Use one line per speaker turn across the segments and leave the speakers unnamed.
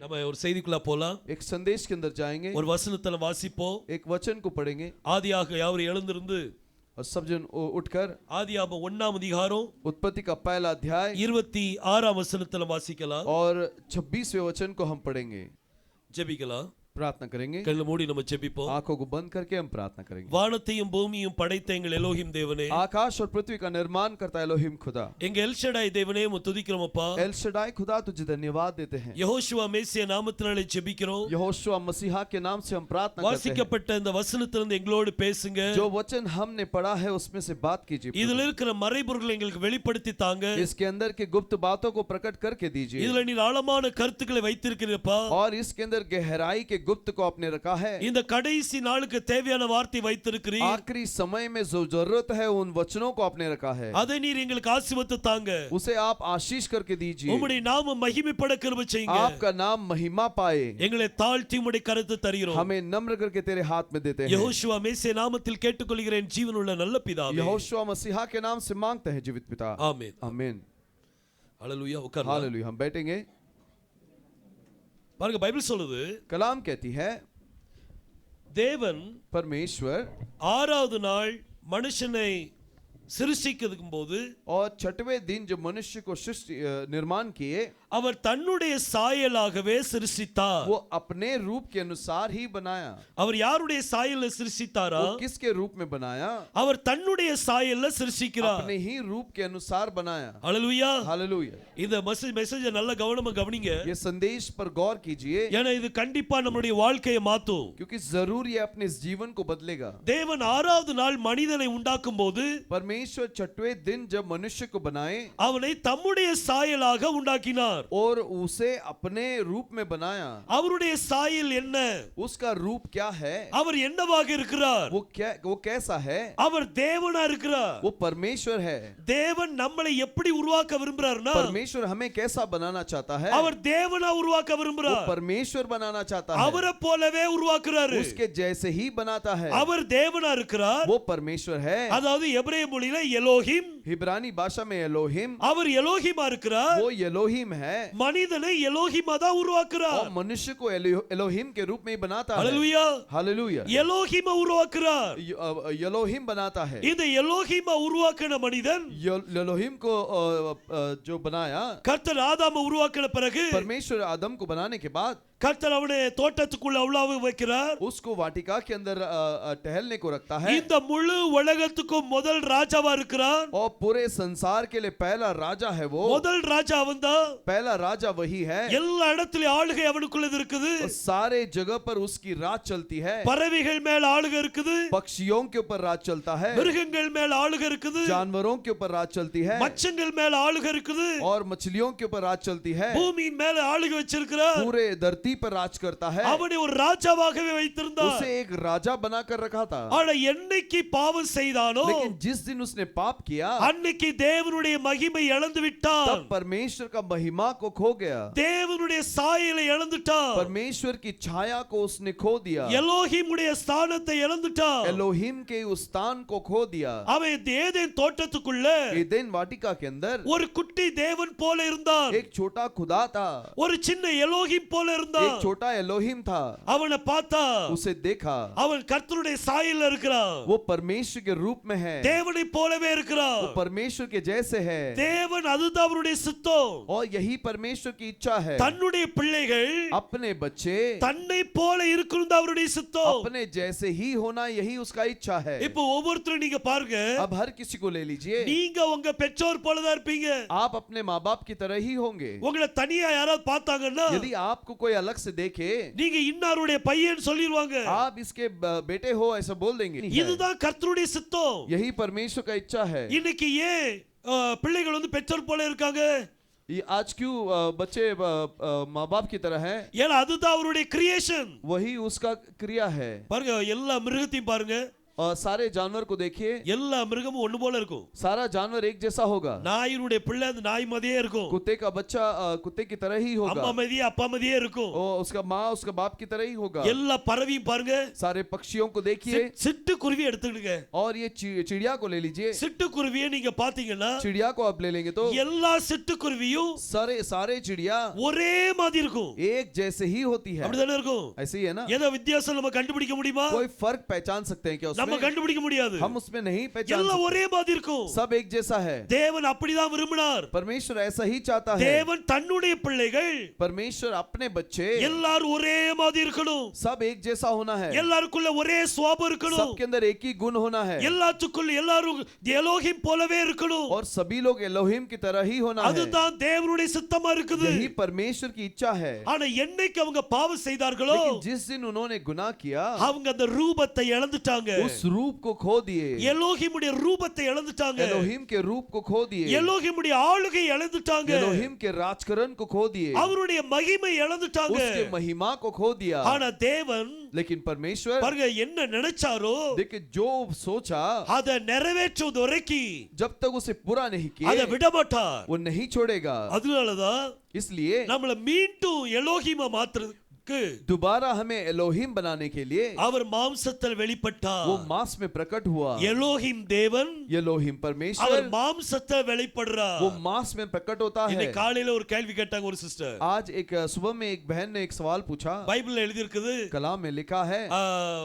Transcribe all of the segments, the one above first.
நம்ம ஒரு செய்திக்குள்ள போலாம்.
एक संदेश के अंदर जाएंगे,
ஒரு வசனத்துல வாசிப்போம்.
एक वचन को पढ़ेंगे
ஆதியாக யாவரும் எழுந்திருந்து
और सब जन उठकर
ஆதியாகமம் 1ஆம் அதிகாரம்
उत्पत्ति का पहला अध्याय
26ஆம் வசனத்துல வாசிக்கலாம்.
और 26वें वचन को हम पढ़ेंगे,
ஜெபிக்கலாம்.
प्रार्थना करेंगे।
கண்ணை மூடி நம்ம ஜெபிப்போம்.
आंखों को बंद करके हम प्रार्थना करेंगे।
வானத்தையும் பூமியையும் படைத்த எங்கள் எலோஹிம் தேவனே,
आकाश और पृथ्वी का निर्माण करता एलोहिम खुदा,
எங்க எல்ஷடாய் தேவனே உம்மை துதிக்கிறோம் அப்பா.
एल शडाई खुदा तुझे धन्यवाद देते हैं।
யெகோஷுவா மேசியா நாமத்தினாலே ஜெபிக்கிறோம்.
यहोशुआ मसीहा के नाम से हम प्रार्थना करते हैं।
வாசிக்கப்பட்ட இந்த வசனத்திலிருந்து எங்களோடு பேசுங்க.
जो वचन हमने पढ़ा है उसमें से बात कीजिए।
இதுல இருக்கிற மறைபொருள்களை எங்களுக்கு வெளிப்படுத்தி தாங்க.
इसके अंदर के गुप्त बातों को प्रकट करके दीजिए।
இதுல நீர் ஆழமான கருத்துக்களை வைத்திருக்கிறீரப்பா.
और इसके अंदर गहराई के गुप्त को आपने रखा है।
இந்த கடைசி நாளுக்கு தேவையான வார்த்தை வைத்திருக்கிறீர்.
आखिरी समय में जो जरूरत है उन वचनों को आपने रखा है।
அதை நீர் எங்களுக்கு ஆசீர்வதித்து தாங்க.
उसे आप आशीष करके दीजिए।
உம்முடைய நாமம் மகிமைப்பட கிருபை செய்யுங்க.
आपका नाम महिमा पाए।
எங்களை தாழ்த்தி உம்முடைய கரத்தில் தருகிறோம்.
हमें नम्र करके तेरे हाथ में देते हैं।
யெகோஷுவா மேசியா நாமத்தில் கேட்டுக்கொள்கிறேன் ஜீவனுள்ள நல்ல பிதாவே.
यहोशुआ मसीहा के नाम से मांगते हैं जीवित पिता,
आमीन
आमीन।
हालेलुया। उकरना
हालेलुया। हम बैठेंगे।
பாருங்க, பைபிள் சொல்லுது,
कलाम कहती है
தேவன்
परमेश्वर
6வது நாள் மனுஷனை சிருஷ்டிக்கும் போது
और 6वें दिन जब मनुष्य को सृष्टि निर्माण किए,
அவர் தன்னுடைய சாயலாகவே சிருஷ்டித்தார்.
वो अपने रूप के अनुसार ही बनाया।
அவர் யாருடைய சாயல்ல சிருஷ்டித்தாரா?
वो किसके रूप में बनाया?
அவர் தன்னுடைய சாயல்ல சிருஷ்டிக்கிறார்.
अपने ही रूप के अनुसार बनाया।
ஹalleluya,
हालेलुया।
இந்த மெசேஜ் நல்ல கவனமா கவனிங்க.
ये संदेश पर गौर कीजिए,
ஏன்னா இது கண்டிப்பா நம்மளுடைய வாழ்க்கையை மாத்தும்.
क्योंकि जरूर ये अपने इस जीवन को बदलेगा।
தேவன் 6வது நாள் மனிதனை உண்டாக்கும் போது
परमेश्वर 6वें दिन जब मनुष्य को बनाए,
அவனை தம்முடைய சாயலாக உண்டாக்கினார்.
और उसे अपने रूप में बनाया।
அவருடைய சாயல் என்ன?
उसका रूप क्या है?
அவர் என்னவாக இருக்கிறார்?
वो कैसा है?
அவர் தேவனா இருக்கிறார்.
वो परमेश्वर है।
தேவன் நம்மளை எப்படி உருவாக்க விரும்புறார்னா,
परमेश्वर हमें कैसा बनाना चाहता है?
அவர் தேவனா உருவாக்க
वो
விரும்புறார்.
परमेश्वर बनाना चाहता है।
அவரை போலவே உருவாக்குறாரு.
उसके जैसे ही बनाता है।
அவர் தேவனா இருக்கிறார்.
वो परमेश्वर है।
அதாவது எபிரேய மொழியில எலோஹிம்,
हिब्रानी भाषा में एलोहिम,
அவர் எலோஹிமா இருக்கிறார்.
वो एलोहिम है।
மனிதனை எலோஹிமா தான் உருவாக்குறார்.
और मनुष्य को एलोहिम के रूप में ही बनाता है।
ஹalleluya,
हालेलुया।
எலோஹிமா உருவாக்குறார்.
एलोहिम बनाता है।
இந்த எலோஹிமா உருவாக்கின மனிதன்,
एलोहिम को जो बनाया,
கர்த்தர் ஆதாமை உருவாக்கின பிறகு
परमेश्वर आदम को बनाने के बाद
கர்த்தர் அவனை தோட்டத்துக்குள்ள அவ்வளவு வைக்கிறார்.
उसको वाटिका के अंदर टहलने को रखता है।
இந்த முழு உலகத்துக்கும் முதல் ராஜாவா இருக்கிறார்.
और पूरे संसार के लिए पहला राजा है वो।
முதல் ராஜா அவன்தான்.
पहला राजा वही है।
எல்லா இடத்துலயும் ஆளுகை அவனுக்குள்ள இருக்குது.
सारे जगह पर उसकी राज चलती है।
பறவைகள் மேல ஆளுகை இருக்குது.
पक्षियों के ऊपर राज चलता है।
மிருகங்கள் மேல ஆளுகை இருக்குது.
जानवरों के ऊपर राज चलती है।
மச்சங்கள் மேல ஆளுகை இருக்குது.
और मछलियों के ऊपर राज चलती है।
பூமியின் மேல ஆளுகை வச்சிருக்கிறார்.
पूरे धरती पर राज करता है।
அவனை ஒரு ராஜாவாகவே வைத்திருந்தார்.
उसे एक राजा बनाकर रखा था।
ஆனா என்னைக்கு பாவம் செய்தானோ,
लेकिन जिस दिन उसने पाप किया,
அன்னைக்கு தேவனுடைய மகிமை இழந்து விட்டான்.
तब परमेश्वर का महिमा को खो गया।
தேவனுடைய சாயலை இழந்துட்டான்.
परमेश्वर की छाया को उसने खो दिया।
எலோஹிமுடைய ஸ்தானத்தை இழந்துட்டான்.
एलोहिम के उस स्थान को खो दिया।
அவன் ஏதேன் தோட்டத்துக்குள்ள
एदेन वाटिका के अंदर
ஒரு குட்டி தேவன் போல இருந்தான்.
एक छोटा खुदा था।
ஒரு சின்ன எலோஹிம் போல இருந்தான்.
एक छोटा एलोहिम था।
அவனை பார்த்தா,
उसे देखा,
அவன் கர்த்தருடைய சாயல்ல இருக்கிறான்.
वो परमेश्वर के रूप में है।
தேவனை போலவே இருக்கிறான்.
वो परमेश्वर के जैसे है।
தேவன் அதுதான் அவருடைய சித்தம்.
और यही परमेश्वर की इच्छा है।
தன்னுடைய பிள்ளைகள்
अपने बच्चे
தன்னை போல இருக்கணும் தான் அவருடைய சித்தம்.
अपने जैसे ही होना, यही उसका इच्छा है।
இப்போ ஒவ்வொருத்தரும் நீங்க பாருங்க,
अब हर किसी को ले लीजिए।
நீங்க உங்க பெற்றோர் போல தான் இருப்பீங்க.
आप अपने माँ बाप की तरह ही होंगे।
உங்களை தனியா யாராவது பார்த்தாங்கன்னா,
यदि आपको कोई अलग से देखे,
நீங்க இன்னாருடைய பையன் சொல்லிடுவாங்க.
आप इसके बेटे हो ऐसा बोल देंगे।
இதுதான் கர்த்தருடைய சித்தம்.
यही परमेश्वर का इच्छा है।
இன்னைக்கு ஏன் பிள்ளைகள் வந்து பெற்றோர் போல இருக்காங்க?
ये आज क्यों बच्चे माँ बाप की तरह हैं?
ஏன்னா அதுதான் அவருடைய கிரியேஷன்.
वही उसका क्रिया है।
பாருங்க, எல்லா மிருகத்தையும் பாருங்க,
सारे जानवर को देखिए,
எல்லா மிருகமும் ஒண்ணு போல இருக்கும்.
सारा जानवर एक जैसा होगा.
நாயினுடைய பிள்ளை அந்த நாய் மாதிரியே இருக்கும்.
कुत्ते का बच्चा कुत्ते की तरह ही होगा.
அம்மா மாதிரியே அப்பா மாதிரியே இருக்கும்.
उसका माँ उसका बाप की तरह ही होगा.
எல்லா பறவையும் பாருங்க.
सारे पक्षियों को देखिए.
சிட்டுக்குருவி எடுத்துக்கிடுங்க.
और ये चिड़िया को ले लीजिए.
சிட்டுக்குருவியை நீங்க பாத்தீங்கன்னா,
चिड़िया को आप ले लेंगे तो
எல்லா சிட்டுக்குருவியும்
सारे चिड़िया
ஒரே மாதிரி இருக்கும்.
एक जैसे ही होती है.
அப்படிதானே இருக்கும்.
ऐसे ही है ना.
ஏதோ வித்தியாசம் நம்ம கண்டுபிடிக்க முடியுமா?
कोई फर्क पहचान सकते हैं क्या उसमें?
நம்ம கண்டுபிடிக்க முடியாது.
हम उसमें नहीं पहचान
எல்லாம்
सकते.
ஒரே மாதிரி இருக்கும்.
सब एक जैसा है.
தேவன் அப்படிதான் விரும்பினார்.
परमेश्वर ऐसा ही चाहता है.
தேவன் தன்னுடைய பிள்ளைகள்
परमेश्वर अपने बच्चे
எல்லாரும் ஒரே மாதிரி இருக்கணும்.
सब एक जैसा होना है.
எல்லாருக்குள்ள ஒரே சுபாவம் இருக்கணும்.
सबके अंदर एक ही गुण होना है.
எல்லாத்துக்குள்ள எல்லாரும் எலோஹிம் போலவே இருக்கணும்.
और सभी लोग एलोहिम की तरह ही होना है.
அதுதான் தேவனுடைய சித்தமா இருக்குது.
यही परमेश्वर की इच्छा है.
ஆனா என்னைக்கு அவங்க பாவம் செய்தார்களோ,
लेकिन जिस दिन उन्होंने गुनाह किया,
அவங்க அந்த ரூபத்தை இழந்துட்டாங்க.
उस रूप को खो दिए.
எலோஹிமுடைய ரூபத்தை இழந்துட்டாங்க.
एलोहिम के रूप को खो दिए.
எலோஹிமுடைய ஆளுகை இழந்துட்டாங்க.
एलोहिम के राजकरण को खो दिए.
அவருடைய மகிமை இழந்துட்டாங்க.
उसके महिमा को खो दिया.
ஆனா தேவன்
लेकिन परमेश्वर
பாருங்க என்ன நினைச்சாரோ,
देखिए जो सोचा
அதை நிறைவேற்றுவது வரைக்கும்
जब तक उसे पूरा नहीं
அதை
किए
விட மாட்டார்.
वो नहीं छोड़ेगा.
அதனாலதான்
इसलिए
நம்மள மீண்டும் எலோஹிமா மாத்துறதுக்கு
दोबारा हमें एलोहिम बनाने के लिए
அவர் மாம்சத்தில் வெளிப்பட்டார்.
वो मांस में प्रकट हुआ.
எலோஹிம் தேவன்,
एलोहिम
அவர்
परमेश्वर
மாம்சத்தில் வெளிப்படுறார்.
वो मांस में प्रकट होता है.
இன்னைக்கு காலையில ஒரு கேள்வி கேட்டாங்க ஒரு சிஸ்டர்.
आज एक सुबह में एक बहन ने एक सवाल पूछा.
பைபிள்ல எழுதி இருக்குது,
कलाम में लिखा है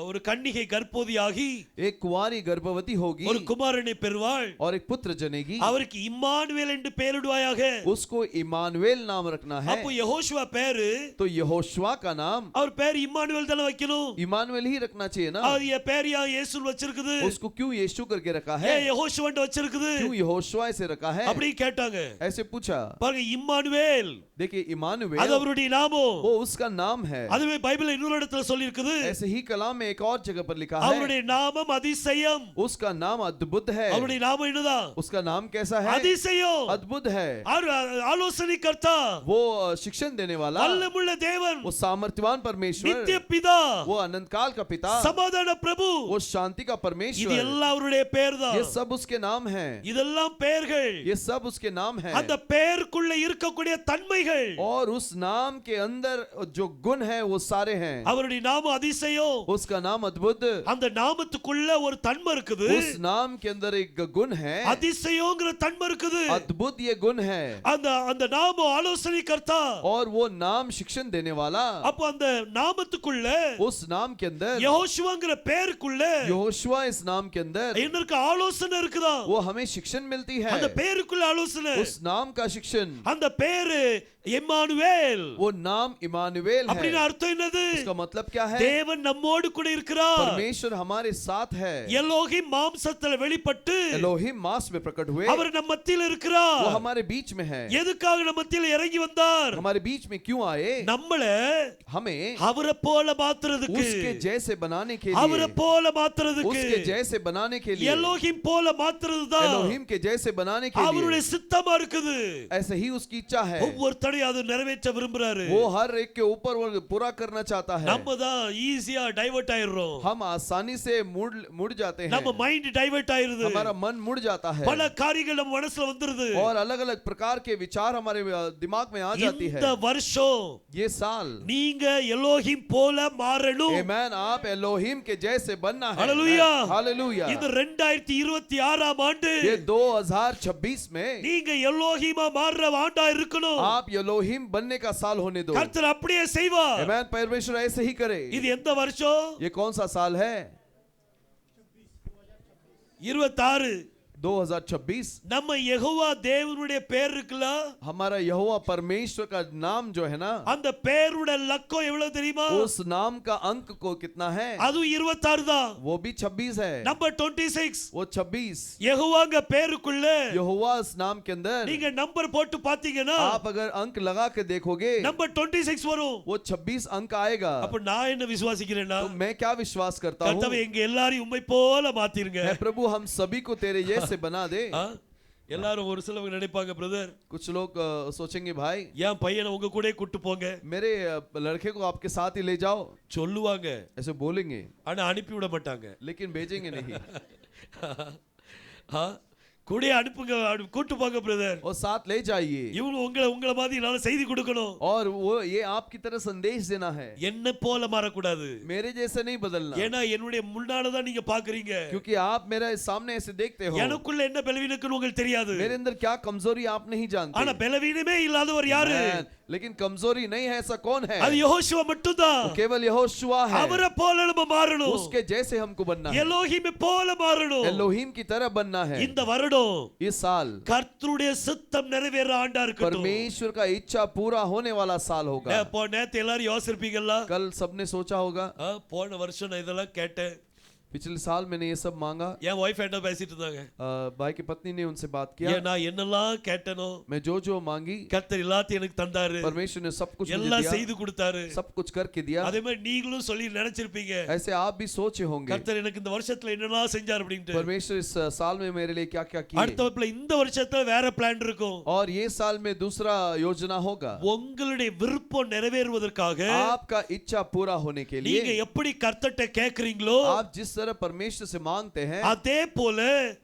ஒரு கன்னிகை கர்ப்பவதியாகி
एक कुंवारी गर्भवती होगी
ஒரு குமாரனை பெறுவாள்.
और एक पुत्र जनेगी.
அவருக்கு இம்மானுவேல் என்று பெயரிடுவாயாக.
उसको इमानुएल नाम रखना है.
அப்போ யெகோஷுவா பேரு,
तो यहोशुआ का नाम
அவர் பேர் இம்மானுவேல் தான வைக்கணும்.
इमानुएल ही रखना चाहिए ना.
அது ये பேர் யா இயேசுன்னு வச்சிருக்குது.
उसको क्यों यीशु करके रखा है?
ஏன் யெகோஷுவான்னு வச்சிருக்குது?
क्यों यहोशुआ से रखा है?
அப்படி கேட்டாங்க.
ऐसे पूछा.
பாருங்க இம்மானுவேல்,
देखिए
அது
इमानुएल
அவருடைய நாமம்.
वो उसका नाम है.
அதுவே பைபிள்ல இன்னொரு இடத்துல சொல்லி இருக்குது,
ऐसे ही कलाम में एक और जगह पर लिखा है
அவருடைய நாமம் அதிசயம்.
उसका नाम अद्भुत है.
அவருடைய நாமம் என்னதான்?
उसका नाम कैसा है?
அதிசயம்.
अद्भुत है.
ஆலோசனை கர்த்தா,
वो शिक्षण देने वाला,
வல்லமுள்ள தேவன்,
वो सामर्थ्यवान परमेश्वर,
நித்திய பிதா,
वो अनंत काल का पिता,
சமாதான பிரபு,
वो शांति का
இது
परमेश्वर.
எல்லாம் அவருடைய பேர்தான்.
ये सब उसके नाम हैं.
இதெல்லாம் பெயர்கள்.
ये सब उसके नाम हैं.
அந்த பெயருக்குள்ள இருக்கக்கூடிய தன்மைகள்,
और उस नाम के अंदर जो गुण है वो सारे हैं.
அவருடைய நாமம் அதிசயம்.
उसका नाम अद्भुत.
அந்த நாமத்துக்குள்ள ஒரு தன்மை இருக்குது.
उस नाम के अंदर एक गुण है.
அதிசயம்ங்கற தன்மை இருக்குது.
अद्भुत ये गुण है.
அந்த நாமம் ஆலோசனை கர்த்தா.
और वो नाम शिक्षण देने वाला.
அப்ப அந்த நாமத்துக்குள்ள,
उस नाम के अंदर,
யெகோஷுவாங்கற பேருக்குள்ள
यहोशुआ इस नाम के अंदर,
என்ன இருக்கு? ஆலோசனை இருக்குதா?
वो हमें शिक्षण मिलती है.
அந்த பேருக்குள்ள ஆலோசனை.
उस नाम का शिक्षण,
அந்த பேரு இம்மானுவேல்.
वो नाम इमानुएल
அப்படின
है.
அர்த்தம் என்னது?
इसका मतलब क्या है?
தேவன் நம்மோடு கூட இருக்கிறார்.
परमेश्वर हमारे साथ है.
எலோஹிம் மாம்சத்தில் வெளிப்பட்டு
एलोहिम मांस में प्रकट हुए.
அவர் நம்ம மத்தியில் இருக்கிறார்.
वो हमारे बीच में है.
எதுக்காக நம்ம மத்தியில் இறங்கி வந்தார்?
हमारे बीच में क्यों आए?
நம்மள
हमें
அவரை போல மாத்துறதுக்கு,
उसके जैसे बनाने के
அவரை
लिए,
போல மாத்துறதுக்கு,
उसके जैसे बनाने के लिए,
எலோஹிம் போல மாத்துறதுதான்
एलोहिम के जैसे बनाने के
அவருடைய
लिए,
சித்தமா இருக்குது.
ऐसे ही उसकी इच्छा है.
ஒவ்வொருத்தரையும் அது நிறைவேற்ற விரும்புறாரு.
वो हर एक के ऊपर वो पूरा करना चाहता है.
நம்ம தான் ஈஸியா டைவர்ட் ஆயிடுறோம்.
हम आसानी से मुड़ जाते हैं.
நம்ம மைண்ட் டைவர்ட் ஆயிருது.
हमारा मन मुड़ जाता है.
பல காரியங்கள் நம்ம மனசுல வந்துருது.
और अलग अलग प्रकार के विचार हमारे दिमाग में आ जाती है.
இந்த வருஷம்
ये साल
நீங்க எலோஹிம் போல மாறணும்.
आमेन. आप एलोहिम के जैसे बनना है.
हालेलुया.
हालेलुया.
இந்த 2026 ஆண்டு
ये 2026 में
நீங்க எலோஹிமா மாறுற ஆண்டா இருக்கணும்.
आप एलोहिम बनने का साल होने दो.
கர்த்தர் அப்படியே செய்வார்.
आमेन. परमेश्वर ऐसे ही करे.
இது எந்த வருஷம்?
ये कौन सा साल है?
26.
2026.
நம்ம யெகோவா தேவனுடைய பேர் இருக்குல,
हमारा यहोवा परमेश्वर का नाम जो है ना,
அந்த பேரோட லக்கம் எவ்வளவு தெரியுமா?
उस नाम का अंक को कितना है?
அது 26 தான்.
वो भी 26 है.
நம்பர் 26.
वो 26.
யெகோவாங்க பேருக்குள்ள
यहोवा इस नाम के अंदर
நீங்க நம்பர் போட்டு பாத்தீங்கன்னா
आप अगर अंक लगा के देखोगे
நம்பர் 26 வரும்.
वो 26 अंक आएगा.
அப்ப நான் என்ன விசுவாசிக்கிறேன்னா,
तो मैं क्या विश्वास करता हूँ?
கர்த்தாவே எங்க எல்லாரையும் உம்மை போல மாத்திருங்க.
है प्रभु हम सभी को तेरे जैसे बना दे.
எல்லாரும் ஒரு சிலவங்க நினைப்பாங்க பிரதர்
कुछ लोग सोचेंगे भाई
என் பையனை உங்க கூடயே கூட்டு போங்க
मेरे लड़के को आपके साथ ही ले जाओ,
சொல்லுவாங்க
ऐसे बोलेंगे
ஆனா அனுப்பி விட மாட்டாங்க
लेकिन भेजेंगे नहीं।
கூடயே அனுப்புங்க கூட்டு போங்க பிரதர்
और साथ ले जाइए,
இவங்க உங்களை மாதிரி என்னால செய்தி கொடுக்கணும்
और वो ये आपकी तरह संदेश देना है,
என்ன போல மாறக்கூடாது
मेरे जैसे नहीं बदलना,
ஏன்னா என்னுடைய முன்னாலதான் நீங்க பாக்குறீங்க
क्योंकि आप मेरे सामने ऐसे देखते हो,
எனக்குள்ள என்ன பலவீனம்னு உங்களுக்கு தெரியாது
मेरे अंदर क्या कमजोरी आप नहीं जानते।
ஆனா பலவீனமே இல்லாதவர் யாரு
लेकिन कमजोरी नहीं है ऐसा कौन है?
அது யெகோஷுவா மட்டும்தான்
वो केवल यहोशुआ है,
அவரை போல நம்ம மாறணும்
उसके जैसे हमको बनना है,
எலோஹிம் போல மாறணும்
एलोहिम की तरह बनना है।
இந்த வருடம்
इस साल
கர்த்தருடைய சித்தம் நிறைவேற ஆண்டா இருக்கட்டும்
परमेश्वर का इच्छा पूरा होने वाला साल होगा।
நேத்து எல்லாரும் யோசிச்சிருப்பீங்களா
कल सबने सोचा होगा,
போன வருஷம் நான் இதெல்லாம் கேட்டேன்
पिछले साल मैंने ये सब मांगा,
என் வைஃப் என்ன பேசிட்டு இருந்தாங்க
भाई की पत्नी ने उनसे बात किया,
நான் என்னெல்லாம் கேட்டனோ
मैं जो जो मांगी
கர்த்தர் எல்லாத்தையும் எனக்கு தந்தாரு,
परमेश्वर ने सब कुछ मुझे
எல்லாம்
दिया,
செய்து கொடுத்தாரு,
सब कुछ करके दिया।
அதே மாதிரி நீங்களும் சொல்லி நினைச்சிருப்பீங்க
ऐसे आप भी सोचे होंगे
கர்த்தர் எனக்கு இந்த வருஷத்துல என்னெல்லாம் செஞ்சார் அப்படினு।
परमेश्वर इस साल में मेरे लिए क्या क्या किया,
அடுத்த வருஷத்துல இந்த வருஷத்துல வேற பிளான் இருக்கும்,
और ये साल में दूसरा योजना होगा।
உங்களுடைய விருப்பம் நிறைவேறுவதற்காக
आपका इच्छा पूरा होने के
நீங்க
लिए
எப்படி கர்த்தர்ட்ட கேக்குறீங்களோ
आप जिस तरह परमेश्वर से मांगते हैं
அதே போல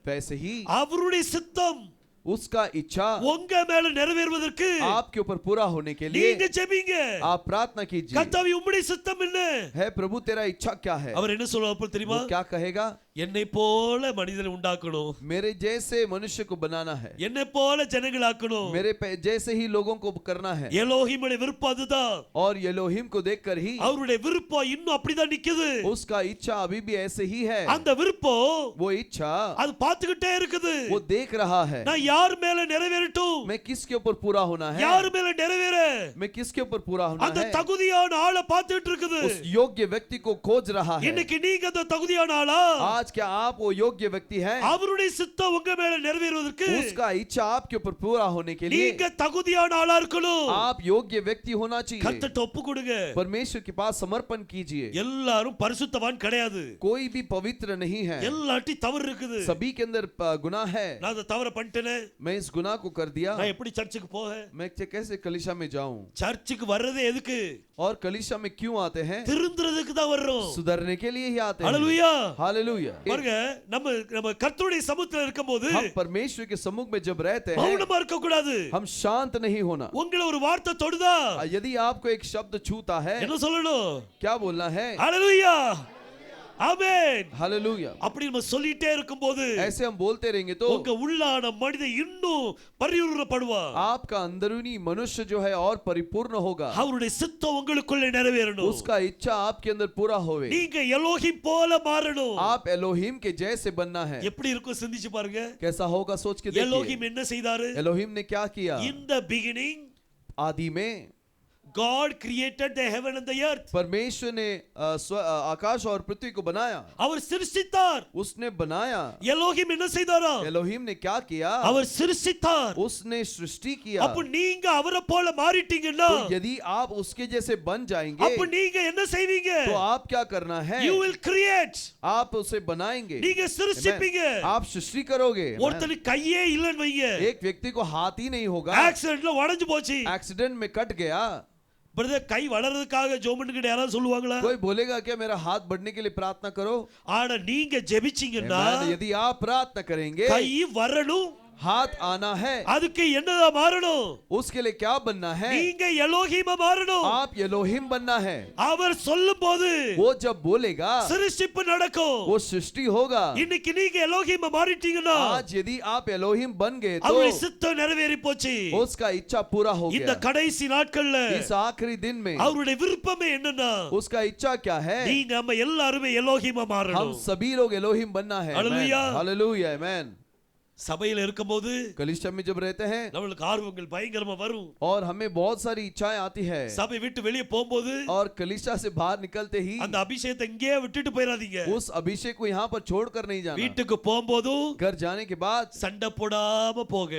वैसे ही
அவருடைய சித்தம்
उसका इच्छा
உங்க மேல நிறைவேறுவதற்கு
आपके ऊपर पूरा होने के लिए
நீங்க ஜெபிங்க,
आप प्रार्थना कीजिए।
கர்த்தாவே உம்முடைய சித்தம் என்ன?
है प्रभु तेरा इच्छा क्या है?
அவர் என்ன சொல்றாரு தெரியுமா?
वो क्या कहेगा?
என்னை போல மனிதனை உண்டாக்கணும்,
मेरे जैसे मनुष्य को बनाना है,
என்னை போல ஜனங்களை ஆக்கணும்,
मेरे जैसे ही लोगों को करना है,
எலோஹிமுடைய விருப்பம் அதுதான்,
और एलोहिम को देखकर ही
அவருடைய விருப்பம் இன்னும் அப்படிதான் நிக்குது,
उसका इच्छा अभी भी ऐसे ही है।
அந்த விருப்பம்
वो इच्छा
அது பார்த்துக்கிட்டே இருக்குது,
वो देख रहा है,
நான் யார் மேல நிறைவேறட்டும்,
मैं किसके ऊपर पूरा होना है,
யார் மேல நிறைவேற,
मैं किसके ऊपर पूरा होना
அந்த
है,
தகுதியான ஆளை பார்த்துட்டு இருக்குது।
उस योग्य व्यक्ति को खोज रहा है।
இன்னைக்கு நீங்க அந்த தகுதியான ஆளா?
आज क्या आप वो योग्य व्यक्ति हैं?
அவருடைய சித்தம் உங்க மேல நிறைவேறுவதற்கு
उसका इच्छा आपके ऊपर पूरा होने के लिए
நீங்க தகுதியான ஆளா இருக்கணும்,
आप योग्य व्यक्ति होना चाहिए।
கர்த்தர்ட்ட ஒப்பு கொடுங்க।
परमेश्वर के पास समर्पण कीजिए।
எல்லாரும் பரிசுத்தவான் கிடையாது,
कोई भी पवित्र नहीं है,
எல்லாட்டி தவறு இருக்குது,
सभी के अंदर गुनाह है।
நான் அந்த தவற பண்ணிட்டேனே,
मैं इस गुनाह को कर दिया,
நான் எப்படி சர்ச்சுக்கு போக?
मैं कैसे कलीसिया में जाऊं?
சர்ச்சுக்கு வர்றதே எதுக்கு?
और कलीसिया में क्यों आते हैं?
திருந்துறதுக்கு தான் வர்றோம்,
सुधरने के लिए ही आते हैं।
Hallelujah
hallelujah.
பாருங்க, நம்ம கர்த்தருடைய சமூகத்துல இருக்கும்போது
हम परमेश्वर के सम्मुख में जब रहते हैं
மௌனமா இருக்க கூடாது,
हम शांत नहीं होना।
உங்களை ஒரு வார்த்தை தொடுதா
यदि आपको एक शब्द छूता है
என்ன சொல்லணும்?
क्या बोलना है?
हालेलुया, ஆமென்,
हालेलुया।
அப்படி நம்ம சொல்லிட்டே இருக்கும்போது
ऐसे हम बोलते रहेंगे तो
உங்க உள்ளான மனிதன் இன்னும் பரிபூரணப்படுவான்,
आपका अंदरूनी मनुष्य जो है और परिपूर्ण होगा,
அவருடைய சித்தம் உங்களுக்குள்ள நிறைவேறணும்,
उसका इच्छा आपके अंदर पूरा होवे,
நீங்க எலோஹிம் போல மாறணும்।
आप एलोहिम के जैसे बनना है।
எப்படி இருக்கும் சிந்திச்சு பாருங்க,
कैसा होगा सोच के देखिए।
எலோஹிம் என்ன செய்தாரு?
एलोहिम ने क्या किया?
In the beginning
आदि में
God created the heaven and the earth,
परमेश्वर ने आकाश और पृथ्वी को बनाया,
அவர் சிருஷ்டித்தார்।
उसने बनाया।
எலோஹிம் என்ன செய்தாரா?
एलोहिम ने क्या किया?
அவர் சிருஷ்டித்தார்।
उसने सृष्टि किया।
அப்ப நீங்க அவரை போல மாறிட்டீங்கன்னா
तो यदि आप उसके जैसे बन जाएंगे
அப்ப நீங்க என்ன செய்வீங்க?
तो आप क्या करना है?
You will create,
आप उसे बनाएंगे,
நீங்க சிருஷ்டிப்பீங்க।
आप सृष्टि करोगे।
ஒருத்தனுக்கு கையே இல்லன்னு வைங்க,
एक व्यक्ति को हाथ ही नहीं होगा,
ஆக்சிடென்ட்ல உடைஞ்சு போச்சு,
एक्सीडेंट में कट गया,
பிரதர் கை வளர்றதுக்காக ஜெபம் கிட்ட யாராவது சொல்லுவாங்களா?
कोई बोलेगा क्या मेरा हाथ बढ़ने के लिए प्रार्थना करो?
ஆனா நீங்க ஜெபிச்சீங்கன்னா
यदि आप प्रार्थना करेंगे
கை வரணும்,
हाथ आना है,
அதுக்கு என்னதான் மாறணும்?
उसके लिए क्या बनना है?
நீங்க எலோஹிமா மாறணும்,
आप एलोहिम बनना है।
அவர் சொல்லும்போது
वो जब बोलेगा
சிருஷ்டிப்பு நடக்கும்।
वो सृष्टि होगा।
இன்னைக்கு நீங்க எலோஹிமா மாறிட்டீங்கன்னா
आज यदि आप एलोहिम बन गए तो
அவருடைய சித்தம் நிறைவேறி போச்சு।
उसका इच्छा पूरा हो
இந்த
गया।
கடைசி நாட்கள்ல
इस आखिरी दिन में
அவருடைய விருப்பமே என்னன்னா
उसका इच्छा क्या है?
நீங்க நம்ம எல்லாரும் எலோஹிமா
हम
மாறணும்।
सभी लोग एलोहिम बनना है।
हालेलुया।
हालेलुया, आमेन।
சபையில இருக்கும்போது
कलीसिया में जब रहते हैं
நம்மளுக்கு ஆர்வங்கள் பயங்கரமா வரும்,
और हमें बहुत सारी इच्छाएं आती है,
சபை விட்டு வெளியே போகும்போது
और कलीसिया से बाहर निकलते ही
அந்த அபிஷேகத்தை இங்கே விட்டுட்டு போயிடாதீங்க।
उस अभिषेक को यहाँ पर छोड़कर नहीं जाना।
வீட்டுக்கு போகும்போது
घर जाने के बाद
சண்டை போடாம போங்க,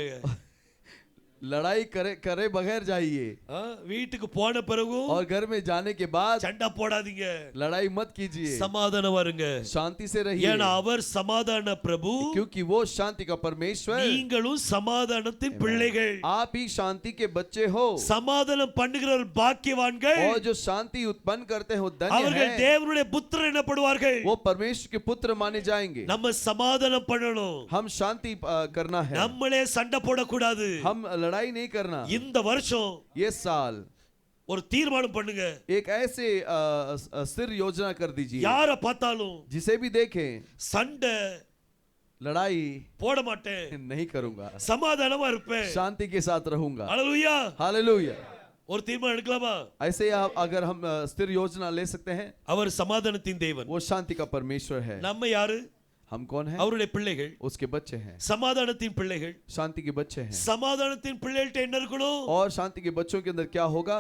लड़ाई करे बगैर जाइए
வீட்டுக்கு போன பிறகும்
और घर में जाने के बाद
சண்டை போடாதீங்க,
लड़ाई मत कीजिए,
சமாதானம் வருங்க.
शांति से रहिए,
ஏன்னா அவர் சமாதான பிரபு,
क्योंकि वो शांति का परमेश्वर,
நீங்களும் சமாதானத்தின் பிள்ளைகள்.
आप ही शांति के बच्चे हो,
சமாதானம் பண்ணுகிறவர் பாக்கியவான்கள்,
और जो शांति उत्पन्न करते हो धन्य
அவர்கள்
हैं,
தேவனுடைய புத்திரர் எனப்படுவார்கள்.
वो परमेश्वर के पुत्र माने जाएंगे.
நம்ம சமாதானம் பண்ணணும்,
हम शांति करना है,
நம்மளே சண்டை போடக்கூடாது.
हम लड़ाई नहीं करना.
இந்த வருஷம்
ये साल
ஒரு தீர்மானம் பண்ணுங்க,
एक ऐसे स्थिर योजना कर दीजिए,
யாரை பார்த்தாலும்
जिसे भी देखें
சண்டை
लड़ाई
போட மாட்டேன்,
नहीं करूंगा,
சமாதானமா இருப்பேன்.
शांति के साथ रहूंगा.
ஹalleluya.
हालेलुया.
ஒரு தீர்மானம் எடுக்கலாமா?
ऐसे ही आप अगर हम स्थिर योजना ले सकते हैं,
அவர் சமாதானத்தின் தேவன்,
वो शांति का परमेश्वर है.
நம்ம யாரு?
हम कौन हैं?
அவருடைய பிள்ளைகள்,
उसके बच्चे हैं,
சமாதானத்தின் பிள்ளைகள்.
शांति के बच्चे हैं.
சமாதானத்தின் பிள்ளைகள்ட்ட என்ன இருக்கணும்?
और शांति के बच्चों के अंदर क्या होगा?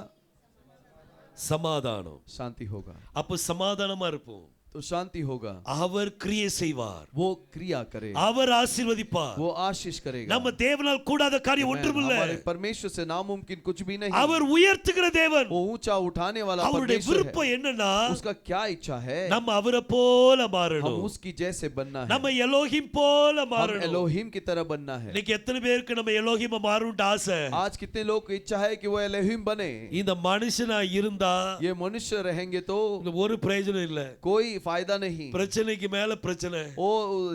சமாதானம்.
शांति होगा.
அப்ப சமாதானமா இருப்போம்.
तो शांति होगा,
அவர் கிரியை செய்வார்,
वो क्रिया करे,
அவர் ஆசீர்வதிப்பார்.
वो आशीष करेगा.
நம்ம தேவனால் கூடாத காரியம் ஒன்றுமில்லை.
हमारे परमेश्वर से नामुमकिन कुछ भी नहीं.
அவர் உயர்த்துகிற தேவன்.
वो ऊंचा उठाने वाला
அவருடைய
परमेश्वर
விருப்பம்
है.
என்னன்னா,
उसका क्या इच्छा है?
நம்ம அவரை போல
हम
மாறணும்,
उसकी जैसे बनना है,
நம்ம எலோஹிம் போல
हम
மாறணும்.
एलोहिम की तरह बनना है.
இன்னைக்கு எத்தனை பேருக்கு நம்ம எலோஹிம மாறணும்னு ஆசை?
आज कितने लोग को इच्छा है कि वो एलोहिम बने?
இந்த மனுஷனா இருந்தா
ये मनुष्य रहेंगे तो
இந்த ஒரு பிரயோஜனம் இல்ல.
कोई फायदा नहीं.
பிரச்சனைக்கு மேல பிரச்சனை.
ओ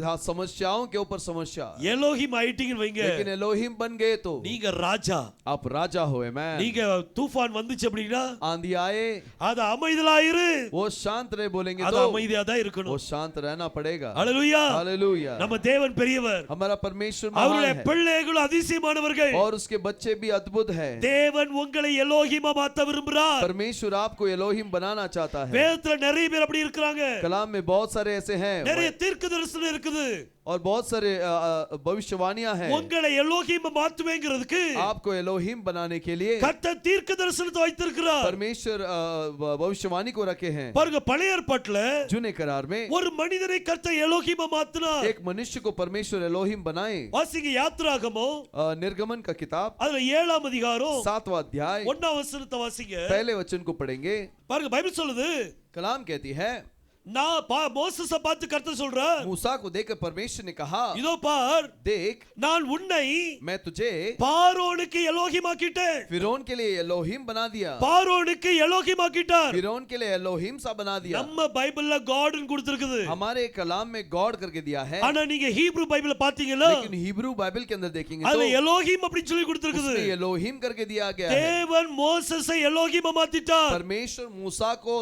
हाँ, समस्याओं के ऊपर समस्या.
எலோஹிம் ஆயிட்டீங்கன்னு வைங்க,
लेकिन एलोहिम बन गए तो
நீங்க ராஜா.
आप राजा हो. मैं
நீங்க தூஃபான் வந்துச்சு அப்படின்னா
आंधी आए,
அது அமைதலாயிரு,
वो शांत रहे बोलेंगे
அது
तो
அமைதியா தான்
वो
இருக்கணும்.
शांत रहना पड़ेगा.
ஹalleluya.
हालेलुया.
நம்ம தேவன் பெரியவர்,
हमारा परमेश्वर महान
அவருடைய
है
பிள்ளைகள் அதிசயமானவர்கள்.
और उसके बच्चे भी अद्भुत है.
தேவன் உங்களை எலோஹிமா மாத்த விரும்புறார்.
परमेश्वर आपको एलोहिम बनाना चाहता है.
வேதத்துல நிறைய பேர் அப்படி இருக்காங்க.
कलाम में बहुत सारे ऐसे हैं
நிறைய தீர்க்க தரிசனம் இருக்குது.
और बहुत सारे भविष्यवाणियां हैं.
உங்களை எலோஹிமா மாத்துவேங்கிறதுக்கு
आपको एलोहिम बनाने के लिए
கர்த்தர் தீர்க்க தரிசனத்தை வைத்திருக்கிறார்.
परमेश्वर भविष्यवाणी को रखे हैं.
பாருங்க, பழைய ஏற்பாட்டுல
जूने करार में
ஒரு மனிதனை கர்த்தர் எலோஹிமா மாத்தினார்.
एक मनुष्य को परमेश्वर एलोहिम बनाए.
வாசிங்க யாத்ராகமோ
निर्गमन का किताब
அதுல 7ஆம் அதிகாரம்
7वां अध्याय
1ஆம் வசனத்தை வாசிங்க.
पहले वचन को पढ़ेंगे.
பாருங்க, பைபிள் சொல்லுது,
कलाम कहती है,
நான் மோசேஸை பார்த்து கர்த்தர் சொல்றார்,
मूसा को देखकर परमेश्वर ने कहा,
இதோ பார்,
देख
நான் உன்னை
मैं तुझे
பார்வோனுக்கு எலோஹிமாக்கிட்டேன்.
फिरौन के लिए एलोहिम बना दिया.
பார்வோனுக்கு எலோஹிமாக்கிட்டார்.
फिरौन के लिए एलोहिम सा बना दिया.
நம்ம பைபிள்ல காட்னு கொடுத்திருக்குது.
हमारे कलाम में गॉड करके दिया है.
ஆனா நீங்க ஹீப்ரு பைபிள பாத்தீங்களா,
लेकिन हिब्रू बाइबल के अंदर देखेंगे
அதுல
तो
எலோஹிம் அப்படி சொல்லி கொடுத்திருக்குது.
उसमें एलोहिम करके दिया गया है.
தேவன் மோசேஸை எலோஹிமா மாத்திட்டார்.
परमेश्वर मूसा को